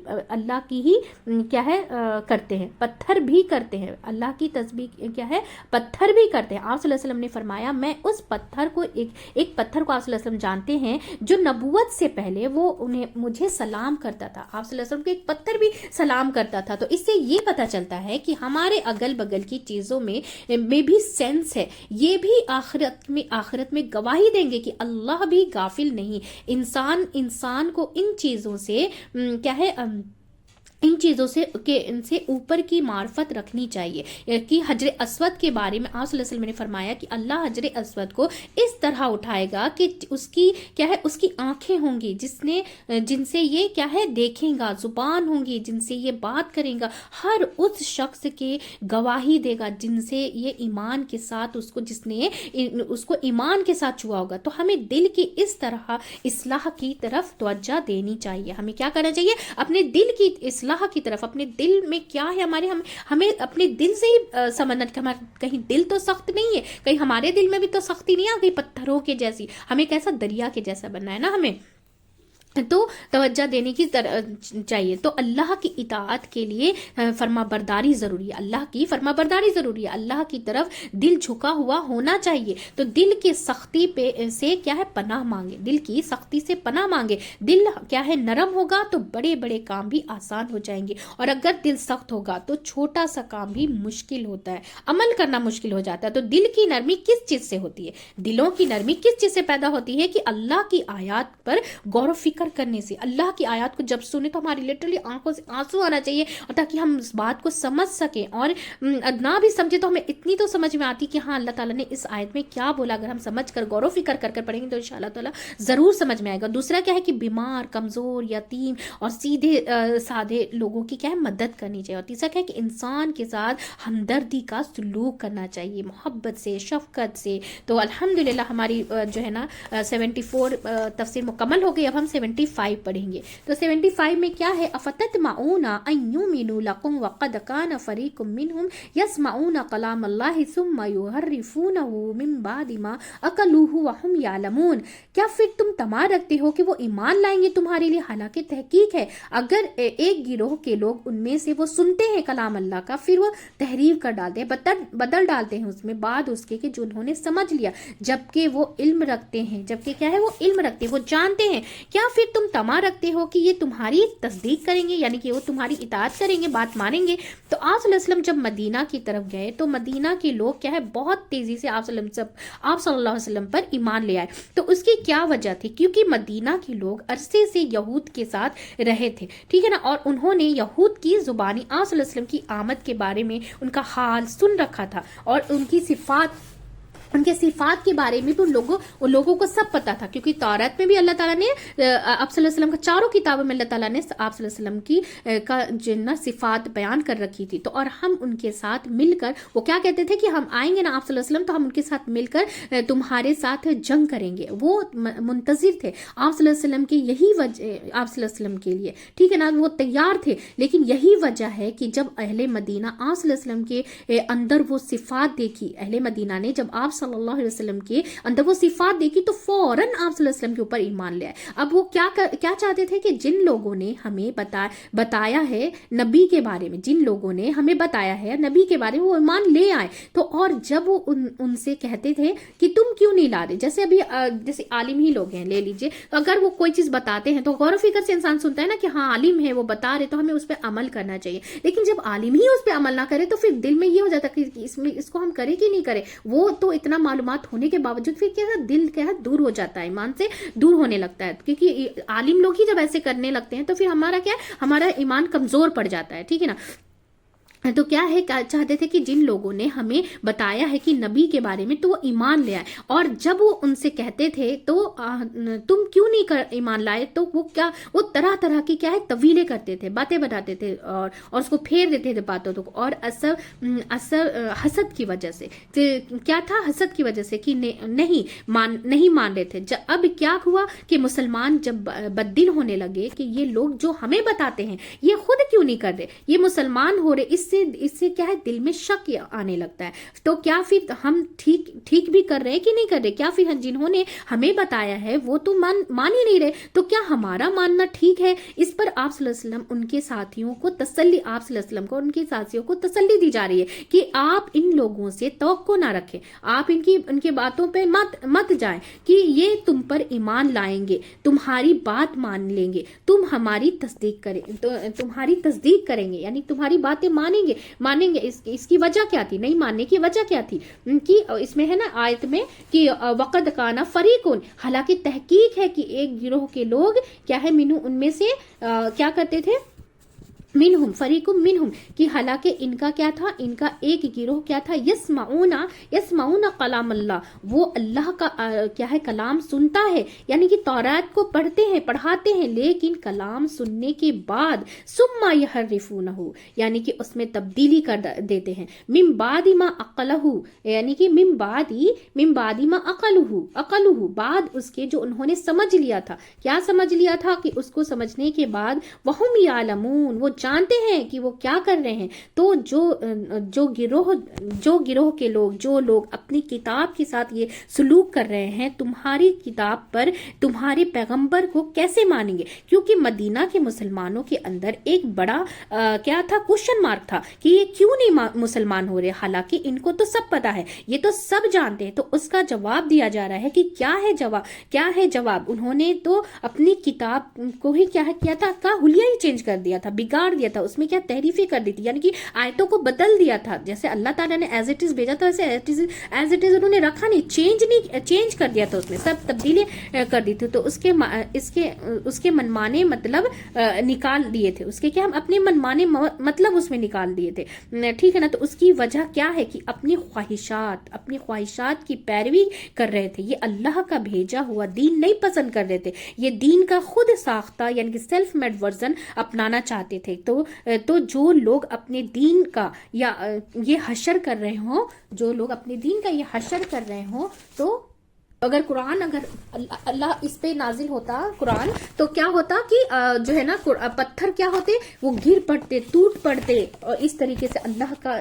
क्या है करते हैं, पत्थर भी करते हैं। अल्लाह की तस्बीह क्या है, पत्थर भी करते हैं। आप सल्लल्लाहु अलैहि वसल्लम ने फरमाया मैं उस पत्थर को एक पत्थर को आप सल्लल्लाहु अलैहि वसल्लम जानते हैं जो नबूवत से पहले वो मुझे सलाम करता था। आप सल्लल्लाहु अलैहि वसल्लम को एक पत्थर भी सलाम करता था। तो इससे ये पता चलता है कि हमारे अगल बगल की चीजों में भी सेंस है। ये भी आखिरत में गवाही देंगे कि अल्लाह भी गाफिल नहीं। इंसान को इन चीजों से क्या है इन चीज़ों से इनसे ऊपर की मार्फत रखनी चाहिए। कि हजर अस्वद के बारे में आप सल्लल्लाहु अलैहि वसल्लम ने फरमाया कि अल्लाह हजर अस्वद को इस तरह उठाएगा कि उसकी क्या है, उसकी आंखें होंगी जिनसे ये क्या है देखेगा, जुबान होंगी जिनसे ये बात करेगा, हर उस शख्स के गवाही देगा जिनसे ये ईमान के साथ जिसने उसको ईमान के साथ छुआ होगा। तो हमें दिल की इस तरह इस्लाह की तरफ तवज्जो देनी चाहिए। हमें क्या करना चाहिए, अपने दिल की इस्लाह اللہ کی طرف, اپنے دل میں کیا ہے ہمارے, ہمیں اپنے دل سے ہی سمجھنا کہ ہمارا کہیں دل تو سخت نہیں ہے, کہیں ہمارے دل میں بھی تو سختی نہیں آ گئی پتھروں کے جیسی, ہمیں کیسا دریا کے جیسا بننا ہے نا ہمیں, تو توجہ دینے کی چاہیے. تو اللہ کی اطاعت کے لیے فرما برداری ضروری ہے, اللہ کی فرما برداری ضروری ہے, اللہ کی طرف دل جھکا ہوا ہونا چاہیے. تو دل کی سختی سے کیا ہے پناہ مانگے, دل کی سختی سے پناہ مانگے. دل کیا ہے نرم ہوگا تو بڑے بڑے کام بھی آسان ہو جائیں گے, اور اگر دل سخت ہوگا تو چھوٹا سا کام بھی مشکل ہوتا ہے, عمل کرنا مشکل ہو جاتا ہے. تو دل کی نرمی کس چیز سے ہوتی ہے, دلوں کی نرمی کس چیز سے پیدا ہوتی ہے, کہ اللہ کی آیات پر غور و فکر کرنے سے. اللہ کی آیات کو جب سنیں تو ہماری لٹرلی آنکھوں سے آنسو آنا چاہیے, اور تاکہ ہم اس بات کو سمجھ سکیں, اور نہ بھی سمجھے تو ہمیں اتنی تو سمجھ میں آتی کہ ہاں اللہ تعالیٰ نے اس آیت میں کیا بولا. اگر ہم سمجھ کر غور و فکر کر پڑھیں گے تو انشاءاللہ تعالیٰ ضرور سمجھ میں آئے گا. دوسرا کیا ہے کہ بیمار, کمزور, یتیم اور سیدھے سادھے لوگوں کی کیا ہے مدد کرنی چاہیے. اور تیسرا کیا ہے کہ انسان کے ساتھ ہمدردی کا سلوک کرنا چاہیے, محبت سے, شفقت سے. تو الحمدللہ ہماری جو ہے نا 74 تفسیر مکمل ہو گئی. اب ہم 75 پڑھیں گے. تو 75 میں کیا ہے, افتطمعون ان یؤمنوا لکم وقد کان فریق منہم یسمعون کلام اللہ ثم یحرفونہ من بعد ما عقلوہ وہم یعلمون. کیا پھر تم طمع رکھتے ہو کہ وہ ایمان لائیں گے تمہارے لیے, حالانکہ تحقیق ہے اگر ایک گروہ کے لوگ ان میں سے وہ سنتے ہیں کلام اللہ کا, پھر وہ تحریف کر ڈالتے ہیں, بدل ڈالتے ہیں اس میں بعد اس کے کہ جو انہوں نے سمجھ لیا, جبکہ وہ علم رکھتے ہیں, جبکہ کیا ہے وہ علم رکھتے ہیں, وہ جانتے ہیں. کیا پھر تم طمع رکھتے ہو کہ یہ تمہاری تصدیق کریں گے, یعنی کہ وہ تمہاری اطاعت کریں گے, بات مانیں گے. تو آپ صلی اللہ علیہ وسلم جب مدینہ کی طرف گئے تو مدینہ کے لوگ کیا ہے بہت تیزی سے آپ صلی اللہ علیہ وسلم پر ایمان لے آئے. تو اس کی کیا وجہ تھی, کیونکہ مدینہ کے لوگ عرصے سے یہود کے ساتھ رہے تھے, ٹھیک ہے نا, اور انہوں نے یہود کی زبانی آپ صلی اللہ علیہ وسلم کی آمد کے بارے میں ان کا حال سن رکھا تھا, اور ان کی صفات کے بارے میں بھی ان لوگوں کو سب پتا تھا, کیونکہ تورات میں بھی اللہ تعالیٰ نے آپ صلی اللہ علیہ وسلم کا چاروں کتابوں میں اللہ تعالیٰ نے آپ صلی اللہ علیہ وسلم کی کا جنہ صفات بیان کر رکھی تھی. تو اور ہم ان کے ساتھ مل کر, وہ کیا کہتے تھے کہ ہم آئیں گے نا آپ صلی اللہ علیہ وسلم, تو ہم ان کے ساتھ مل کر تمہارے ساتھ جنگ کریں گے. وہ منتظر تھے آپ صلی اللہ علیہ وسلم کے, یہی وجہ آپ صلی اللہ علیہ وسلم کے لیے, ٹھیک ہے نا, وہ تیار تھے. لیکن یہی وجہ ہے کہ جب اہل مدینہ آپ صلی اللہ علیہ وسلم کے اندر وہ صفات دیکھی, اہل مدینہ نے جب آپ صلی اللہ علیہ وسلم کے اندر وہ صفات دیکھی تو فوراً آپ صلی اللہ علیہ وسلم کے اوپر ایمان لے آئے. اب وہ کیا چاہتے تھے کہ جن لوگوں نے ہمیں بتایا ہے نبی کے بارے میں, جن لوگوں نے ہمیں بتایا ہے نبی کے بارے میں, وہ ایمان لے آئے. تو اور جب وہ ان سے کہتے تھے کہ تم کیوں نہیں لا رہے, جیسے عالم ہی لوگ ہیں, لے لیجئے, اگر وہ کوئی چیز بتاتے ہیں تو غور و فکر سے انسان سنتا ہے نا کہ ہاں عالم ہے, وہ بتا رہے تو ہمیں اس پہ عمل کرنا چاہیے. لیکن جب عالم ہی اس پہ عمل نہ کرے تو پھر دل میں یہ ہو جاتا کہ اس کو ہم کرے کہ نہیں کرے. وہ تو اتنا معلومات ہونے کے باوجود پھر کیا دل کیا ہے دور ہو جاتا ہے, ایمان سے دور ہونے لگتا ہے, کیونکہ عالم لوگ ہی جب ایسے کرنے لگتے ہیں تو پھر ہمارا کیا ہے, ہمارا ایمان کمزور پڑ جاتا ہے, ٹھیک ہے نا. تو کیا ہے چاہتے تھے کہ جن لوگوں نے ہمیں بتایا ہے کہ نبی کے بارے میں تو وہ ایمان لے آئے. اور جب وہ ان سے کہتے تھے تو تم کیوں نہیں ایمان لائے, تو وہ طرح طرح کی کیا ہے طویلیں کرتے تھے, باتیں بتاتے تھے, اور اس کو پھیر دیتے تھے باتوں کو. اور اثر حسد کی وجہ سے, کیا تھا, حسد کی وجہ سے کہ نہیں مان رہے تھے. اب کیا ہوا کہ مسلمان جب بددل ہونے لگے کہ یہ لوگ جو ہمیں بتاتے ہیں یہ خود کیوں نہیں کر رہے, یہ مسلمان ہو رہے, اس سے کیا ہے دل میں شک آنے لگتا ہے. تو کیا پھر ہم ٹھیک بھی کر رہے ہیں کہ نہیں کر رہے, کیا پھر جنہوں نے ہمیں بتایا ہے وہ تو مان ہی نہیں رہے, تو کیا ہمارا ماننا ٹھیک ہے. اس پر آپ صلی اللہ علیہ وسلم ان کے ساتھیوں کو تسلی, آپ صلی اللہ علیہ وسلم کو ان کے ساتھیوں کو تسلی دی جا رہی ہے کہ آپ ان لوگوں سے توقع نہ رکھیں, آپ ان کی باتوں پہ مت جائیں کہ یہ تم پر ایمان لائیں گے, تمہاری بات مان لیں گے, تم ہماری تصدیق کریں گے, یعنی تمہاری باتیں مانیں گے. اس کی وجہ کیا تھی, نہیں ماننے کی وجہ کیا تھی, کہ اس میں ہے نا آیت میں کہ وقد کانا فریقون, حالانکہ تحقیق ہے کہ ایک گروہ کے لوگ کیا ہے منہم, ان میں سے کیا کرتے تھے, منہم فریقم منہم, کہ حالانکہ ان کا کیا تھا, ان کا ایک گروہ کیا تھا, یسمعون کلام اللہ, وہ اللہ کا کیا ہے کلام سنتا ہے, یعنی کہ تورات کو پڑھاتے ہیں لیکن کلام سننے کے بعد ثم یحرفونہ, یعنی کہ اس میں تبدیلی کر دیتے ہیں, من بعد ما عقلہ, یعنی کہ من بعد ما عقلہ, بعد اس کے جو انہوں نے سمجھ لیا تھا. کیا سمجھ لیا تھا, کہ اس کو سمجھنے کے بعد وہم یعلمون, وہ जानते हैं कि वो क्या कर रहे हैं। तो जो गिरोह के लोग, जो लोग अपनी किताब के साथ ये सलूक कर रहे हैं, तुम्हारी किताब पर तुम्हारे पैगंबर को कैसे मानेंगे। क्योंकि मदीना के मुसलमानों के अंदर एक बड़ा क्या था, क्वेश्चन मार्क था कि ये क्यों नहीं मुसलमान हो रहे, हालांकि इनको तो सब पता है, ये तो सब जानते हैं। तो उसका जवाब दिया जा रहा है कि क्या है जवाब। उन्होंने तो अपनी किताब को ही क्या किया था, का हुलिया ही चेंज कर दिया था, बिगाड़ दिया था, उसमें क्या तहरीफी कर दी थी, यानी कि आयतों को बदल दिया था। जैसे अल्लाह ताला ने एज इट इज भेजा था, वैसे एज इट इज उन्होंने रखा नहीं, चेंज कर दिया था, उसमें सब तब्दीली कर दी थी। तो उसके मनमाने मतलब निकाल दिए थे, उसके क्या हम अपने मनमाने मतलब उसमें निकाल दिए थे, ठीक है ना। तो उसकी वजह क्या है कि अपनी ख्वाहिशात की पैरवी कर रहे थे। ये अल्लाह का भेजा हुआ दीन नहीं पसंद कर रहे थे, ये दीन का खुद साख्ता यानी कि सेल्फ मेड वर्जन अपनाना चाहते थे। तो जो लोग अपने दीन का या ये हशर कर रहे हो, जो लोग अपने दीन का ये हशर कर रहे हो, तो अगर कुरान, अगर अल्लाह इस पे नाजिल होता कुरान, तो क्या होता कि जो है ना पत्थर क्या होते, वो गिर पड़ते, टूट पड़ते। और इस तरीके से अल्लाह का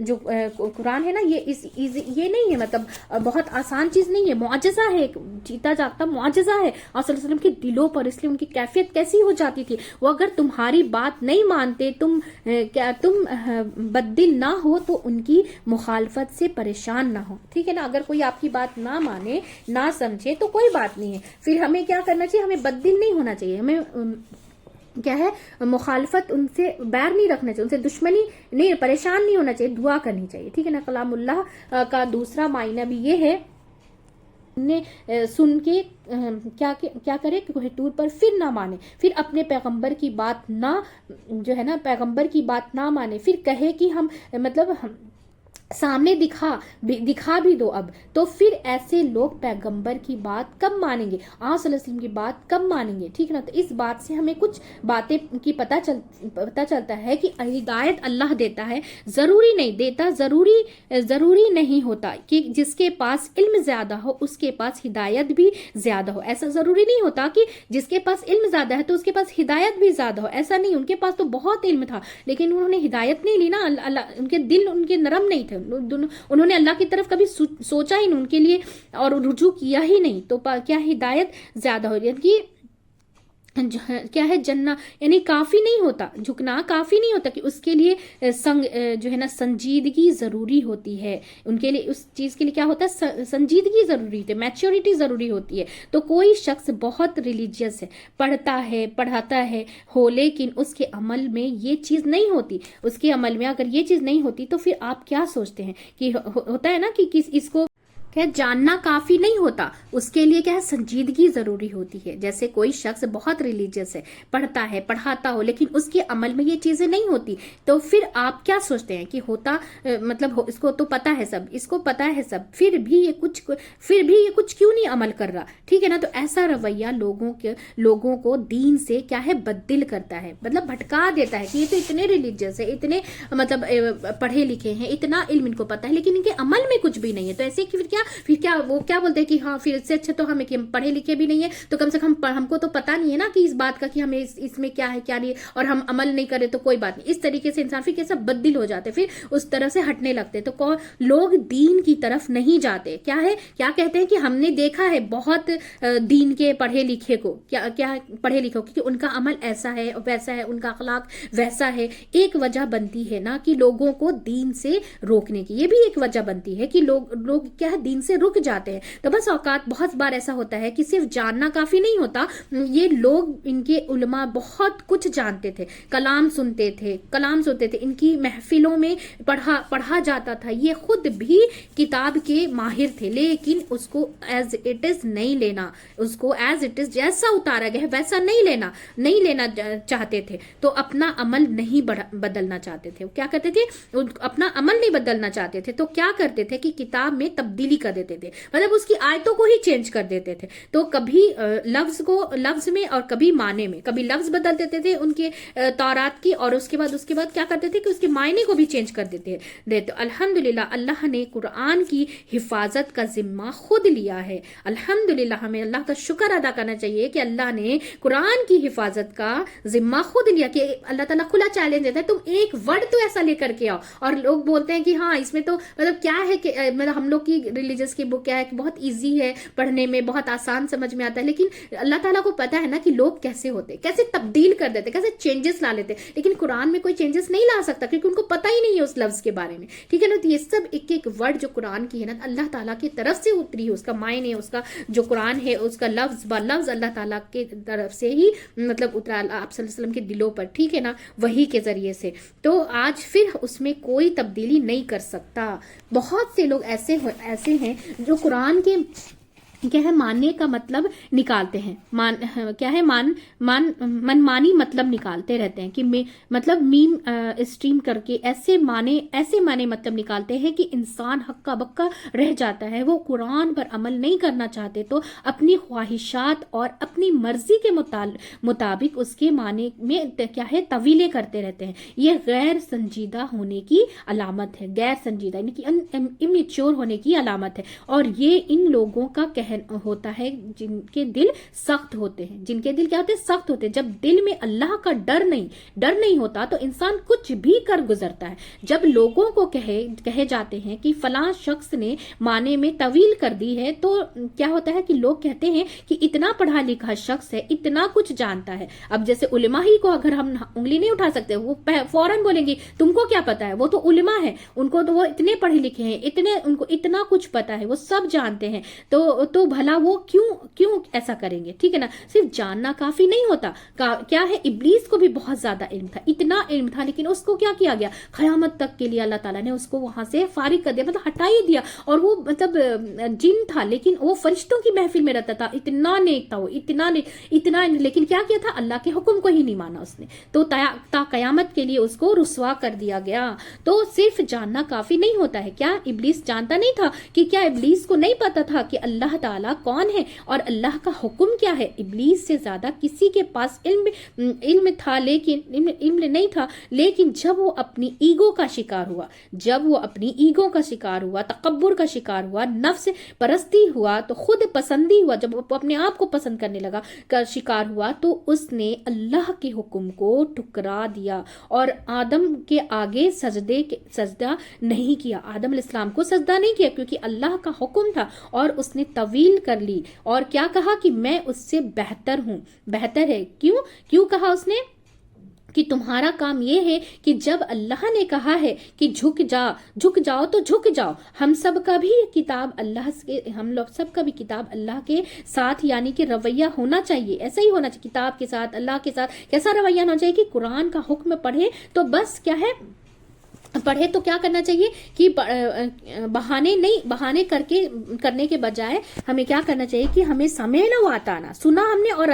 जो कुरान है ना, ये नहीं है, मतलब बहुत आसान चीज नहीं है, मुआजिजा है, जीता जागता मुआजिजा है और सल्लल्लाहु अलैहि वसल्लम के दिलों पर। इसलिए उनकी कैफियत कैसी हो जाती थी, वो अगर तुम्हारी बात नहीं मानते, तुम बददिल ना हो, तो उनकी मुखालफत से परेशान ना हो, ठीक है ना। अगर कोई आपकी बात ना माने, ना समझे, तो कोई बात नहीं है, फिर हमें क्या करना चाहिए, हमें बददिल नहीं होना चाहिए, हमें क्या है, मुखालफत, उनसे बैर नहीं रखना चाहिए, उनसे दुश्मनी नहीं, परेशान नहीं होना चाहिए, दुआ करनी चाहिए, ठीक है ना। कलामुल्लाह का दूसरा मायना भी ये है, ने सुन के क्या करे कि कोई टूर पर फिर ना माने, फिर अपने पैगंबर की बात ना, जो है ना, पैगंबर की बात ना माने, फिर कहे कि हम मतलब हम सामने दिखा भी दो अब, तो फिर ऐसे लोग पैगंबर की बात कब मानेंगे, आप सल्लल्लाहु अलैहि वसल्लम की बात कब मानेंगे, ठीक है ना। तो इस बात से हमें कुछ बातें की पता चलता है कि हिदायत अल्लाह देता है, जरूरी नहीं देता, जरूरी नहीं होता कि जिसके पास इल्म ज्यादा हो उसके पास हिदायत भी ज्यादा हो। ऐसा जरूरी नहीं होता कि जिसके पास इल्म ज्यादा है तो उसके पास हिदायत भी ज्यादा हो, ऐसा नहीं। उनके पास तो बहुत इल्म था, लेकिन उन्होंने हिदायत नहीं ली ना, उनके दिल उनके नरम नहीं थे, उन्होंने अल्लाह की तरफ कभी सोचा ही नहीं, उनके लिए और रुजू किया ही नहीं, तो क्या हिदायत ज्यादा हो रही है कि क्या है, जन्ना यानी काफी नहीं होता, झुकना काफी नहीं होता कि उसके लिए जो है ना संजीदगी जरूरी होती है, उनके लिए उस चीज के लिए क्या होता है, संजीदगी जरूरी होती है, मैच्योरिटी जरूरी होती है। तो कोई शख्स बहुत रिलीजियस है, पढ़ाता है हो, लेकिन उसके अमल में ये चीज नहीं होती, उसके अमल में अगर ये चीज नहीं होती, तो फिर आप क्या सोचते हैं कि होता है ना कि इसको क्या जानना काफी नहीं होता, उसके लिए क्या है, संजीदगी जरूरी होती है। जैसे कोई शख्स बहुत रिलीजियस है, पढ़ाता हो, लेकिन उसके अमल में ये चीजें नहीं होती, तो फिर आप क्या सोचते हैं कि होता मतलब इसको तो पता है सब, इसको पता है सब, फिर भी ये कुछ क्यों नहीं अमल कर रहा, ठीक है ना। तो ऐसा रवैया लोगों को दीन से क्या है, बददिल करता है, मतलब भटका देता है कि ये तो इतने रिलीजियस है, इतने मतलब पढ़े लिखे हैं, इतना इल्म इनको पता है, लेकिन इनके अमल में कुछ भी नहीं है। तो ऐसे फिर क्या वो क्या बोलते हैं कि हाँ, फिर इससे अच्छा तो हमें कि हम पढ़े लिखे भी नहीं है, तो कम से कम हमको तो पता नहीं है ना कि इस बात का कि हमें इसमें क्या है क्या नहीं, और हम अमल नहीं करें तो कोई बात नहीं। इस तरीके से इंसान फिर कैसा बददिल हो जाते, फिर उस तरह से हटने लगते। तो लोग दीन की तरफ नहीं जाते, क्या है, क्या कहते हैं कि हमने देखा है बहुत दीन के पढ़े लिखे को, क्या पढ़े लिखे, क्योंकि उनका अमल ऐसा है वैसा है, उनका अखलाक वैसा है। एक वजह बनती है ना कि लोगों को दीन से रोकने की, ये भी एक वजह बनती है कि लोग क्या है, दीन से रुक जाते हैं। तो बस औकात बहुत बार ऐसा होता है कि सिर्फ जानना काफी नहीं होता, ये लोग, इनके उलमा बहुत कुछ जानते थे, कलाम सुनते थे, इनकी महफिलों में पढ़ा जाता था, ये खुद भी किताब के माहिर थे, लेकिन उसको एज इट इज नहीं लेना, उसको एज इट इज जैसा उतारा गया है वैसा नहीं लेना चाहते थे। तो अपना अमल नहीं बदलना चाहते थे। क्या करते थे, अपना अमल नहीं बदलना चाहते थे, तो क्या करते थे कि किताब में तब्दीली कर देते थे, मतलब उसकी आयतों को ही चेंज कर देते थे। तो कभी लफ्ज में और कभी माने में, कभी लफ्ज बदल देते थे उनके तौरात की, और उसके बाद क्या करते थे कि उसके मायने को भी चेंज कर देते थे। तो अल्हम्दुलिल्लाह अल्लाह ने कुरान की हिफाजत का जिम्मा खुद लिया है। अल्हम्दुलिल्लाह हमें अल्लाह का शुक्र अदा करना चाहिए कि अल्लाह ने कुरान की हिफाजत का जिम्मा खुद लिया, कि अल्लाह ताला खुला चैलेंज देता है तुम एक वर्ड तो ऐसा लेकर के आओ। और लोग बोलते हैं कि हाँ इसमें तो मतलब क्या है कि मतलब हम लोग की रिलीजियस की बुक क्या है कि बहुत ईजी है पढ़ने में, बहुत आसान समझ में आता है, लेकिन अल्लाह ताला को पता है ना कि लोग कैसे होते, कैसे तब्दील कर देते, कैसे चेंजेस ला लेते। लेकिन कुरान में कोई चेंजेस नहीं ला सकता क्योंकि उनको पता ही नहीं है उस लफ्ज के बारे में, ठीक है ना। तो ये सब एक एक वर्ड जो कुरान की है ना अल्लाह ताला की तरफ से उतरी है, उसका मायने, उसका जो कुरान है उसका लफ्ज ब लफ्ज अल्लाह ताला के तरफ से ही मतलब उतरा आप सल्लल्लाहु अलैहि वसल्लम के दिलों पर, ठीक है ना, वही के जरिए से। तो आज फिर उसमें कोई तब्दीली नहीं कर सकता। बहुत से लोग ऐसे हैं जो कुरान के क्या है मानने का मतलब निकालते हैं, मनमानी मतलब निकालते रहते हैं कि मतलब मीम स्ट्रीम करके ऐसे माने मतलब निकालते हैं कि इंसान हक्का बक्का रह जाता है। वो कुरान पर अमल नहीं करना चाहते तो अपनी ख्वाहिशात और अपनी मर्जी के मुताबिक उसके माने में क्या है तवीलें करते रहते हैं। ये गैर संजीदा होने की अलामत है, गैर संजीदा यानी कि इमेच्योर होने की अलामत है। और ये इन लोगों का होता है जिनके दिल सख्त होते हैं, जिनके दिल क्या होते हैं सख्त होते हैं। जब दिल में अल्लाह का डर नहीं होता तो इंसान कुछ भी कर गुजरता है। जब लोगों को कहे जाते हैं कि फलां शख्स ने माने में तवील कर दी है तो क्या होता है कि लोग कहते हैं कि इतना पढ़ा लिखा शख्स है, इतना कुछ जानता है। अब जैसे उलेमा ही को अगर हम उंगली नहीं उठा सकते, वो फौरन बोलेंगे तुमको क्या पता है, वो तो उलेमा है, उनको तो वो इतने पढ़े लिखे हैं, उनको इतना कुछ पता है, वो सब जानते हैं, तो भला वो क्यों ऐसा करेंगे, ठीक है ना। सिर्फ जानना काफी नहीं होता, क्या है इब्लीस को भी बहुत ज्यादा इल्म था, इतना इल्म था, लेकिन उसको क्या किया गया, क़यामत तक के लिए अल्लाह ताला ने उसको वहां से फारिग कर दिया, मतलब हटा ही दिया। और वो मतलब जिन था लेकिन वो फरिश्तों की महफिल में रहता था, इतना नेक था वो, इतना लेकिन क्या किया था, अल्लाह के हुक्म को ही नहीं माना उसने, तो क़यामत के लिए उसको रुसवा कर दिया गया। तो सिर्फ जानना काफी नहीं होता है। क्या इब्लीस जानता नहीं था कि क्या इब्लीस को नहीं पता था कि अल्लाह ताला कौन है और अल्लाह का हुक्म क्या है। इब्लीस से ज्यादा किसी के पास इल्म था, लेकिन इल्म नहीं था। लेकिन जब वो अपनी ईगो का शिकार हुआ, तकब्बुर का शिकार हुआ, नफ्स परस्ती हुआ, तो खुद पसंदी हुआ, जब वो अपने आप को पसंद करने लगा का शिकार हुआ, तो उसने अल्लाह के हुक्म को ठुकरा दिया और आदम के आगे सजदा नहीं किया, आदम अलैहिस्सलाम को सजदा नहीं किया, क्योंकि अल्लाह का हुक्म था। और उसने तवील कर ली और क्या कहा कि मैं उससे बेहतर हूं, बेहतर है। क्यों कहा उसने कि तुम्हारा काम ये है कि जब अल्लाह ने कहा है कि झुक जाओ तो झुक जाओ। हम सब का भी किताब अल्लाह के साथ यानी कि रवैया होना चाहिए, ऐसा ही होना चाहिए किताब के साथ, अल्लाह के साथ कैसा रवैया होना चाहिए कि कुरान का हुक्म पढ़े तो बस क्या है, पढ़े तो क्या करना चाहिए कि बहाने करने के बजाय हमें क्या करना चाहिए कि हमें समेना व अताना, सुना हमने और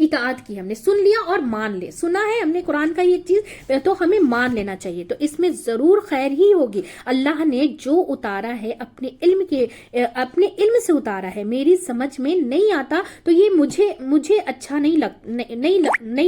इताअत की हमने, सुन लिया और मान ले, सुना है हमने कुरान का ये चीज तो हमें मान लेना चाहिए, तो इसमें जरूर खैर ही होगी। अल्लाह ने जो उतारा है अपने इल्म से उतारा है, मेरी समझ में नहीं आता तो ये मुझे अच्छा नहीं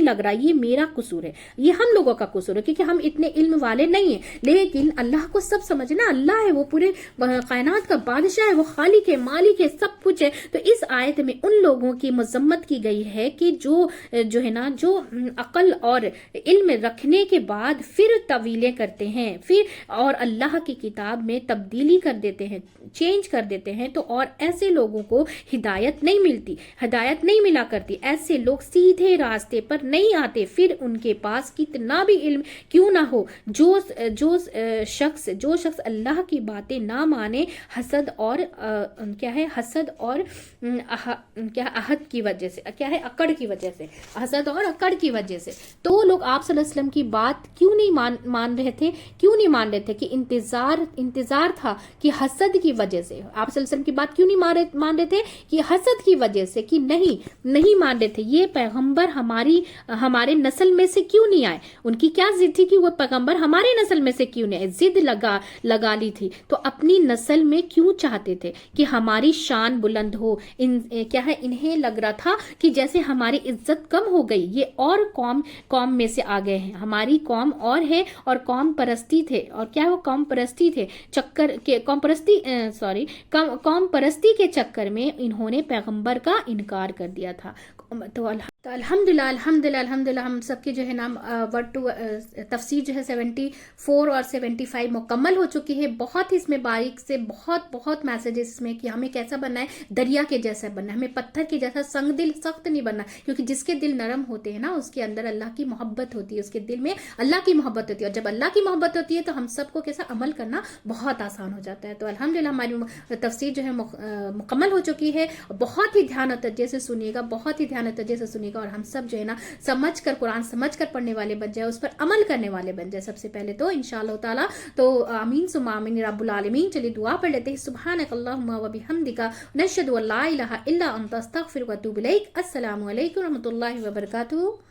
लग रहा, ये मेरा कसूर है, ये हम लोगों का कसूर है, क्योंकि हम इतने इल्म वाले नहीं है। लेकिन अल्लाह को सब समझना, अल्लाह है, वो पूरे कायनात का बादशाह है, वो खालिक है, मालिक है, सब कुछ है। तो इस आयत में उन लोगों की मजम्मत की गई है कि जो है ना, जो अकल और इल्म रखने के बाद फिर तवीलें करते हैं, फिर और अल्लाह की किताब में तब्दीली कर देते हैं, चेंज कर देते हैं। तो और ऐसे लोगों को हिदायत नहीं मिलती, हिदायत नहीं मिला करती, ऐसे लोग सीधे रास्ते पर नहीं आते, फिर उनके पास कितना भी इल्म क्यों ना हो। जो शख्स अल्लाह की बातें ना माने, हसद और अहद की वजह से, क्या है, अकड़ की वजह से, हसद और अकड़ की वजह से, तो लोग आप सल्लल्लाहु अलैहि वसल्लम की बात क्यों नहीं मान रहे थे कि इंतजार था कि हसद की वजह से, आप सल्लल्लाहु अलैहि वसल्लम की बात क्यों नहीं मान रहे थे कि हसद की वजह से, कि नहीं मान रहे थे ये पैगंबर हमारे नस्ल में से क्यों नहीं आए। उनकी क्या जिद थी कि वो पैगंबर हमारे नस्ल में से کیوں نہیں, ضد لگا لی تھی, تو اپنی نسل میں کیوں چاہتے تھے کہ ہماری شان بلند ہو. کیا ہے, انہیں لگ رہا تھا کہ جیسے ہماری عزت کم ہو گئی, یہ اور قوم میں سے آ گئے ہیں, ہماری قوم اور ہے, اور قوم پرستی تھے, اور کیا ہے وہ قوم پرستی تھے, قوم پرستی کے چکر میں انہوں نے پیغمبر کا انکار کر دیا تھا. تو الحمدللہ ہم سب کے جو ہے نام ورڈ ٹو تفسیر جو ہے 74 اور 75 مکمل ہو چکی ہے. بہت ہی اس میں باریک سے بہت میسیجز اس میں کہ ہمیں کیسا بننا ہے, دریا کے جیسا بننا ہے, ہمیں پتھر کے جیسا سنگ دل سخت نہیں بننا, کیونکہ جس کے دل نرم ہوتے ہیں نا اس کے اندر اللہ کی محبت ہوتی ہے, اس کے دل میں اللہ کی محبت ہوتی ہے, اور جب اللہ کی محبت ہوتی ہے تو ہم سب کو کیسا عمل کرنا بہت آسان ہو جاتا ہے. تو الحمدللہ ہماری تفسیر جو ہے مکمل ہو چکی ہے. بہت ہی دھیان اور توجہ سے سنیے گا, بہت ہی دھیان اور توجہ سے سنیے گا, اور ہم سب جو ہے نا سمجھ کر, قرآن سمجھ کر پڑھنے والے بن جائے, اس پر عمل کرنے والے بن جائے سب سے پہلے تو انشاءاللہ تعالی. تو آمین ثم آمین رب العالمین. چلیے دعا پڑھ لیتے ہیں. سبحانک اللہم و بحمدک نشہد ان لا الہ الا انت استغفرک و اتوب الیک. السلام علیکم و رحمۃ اللہ وبرکاتہ.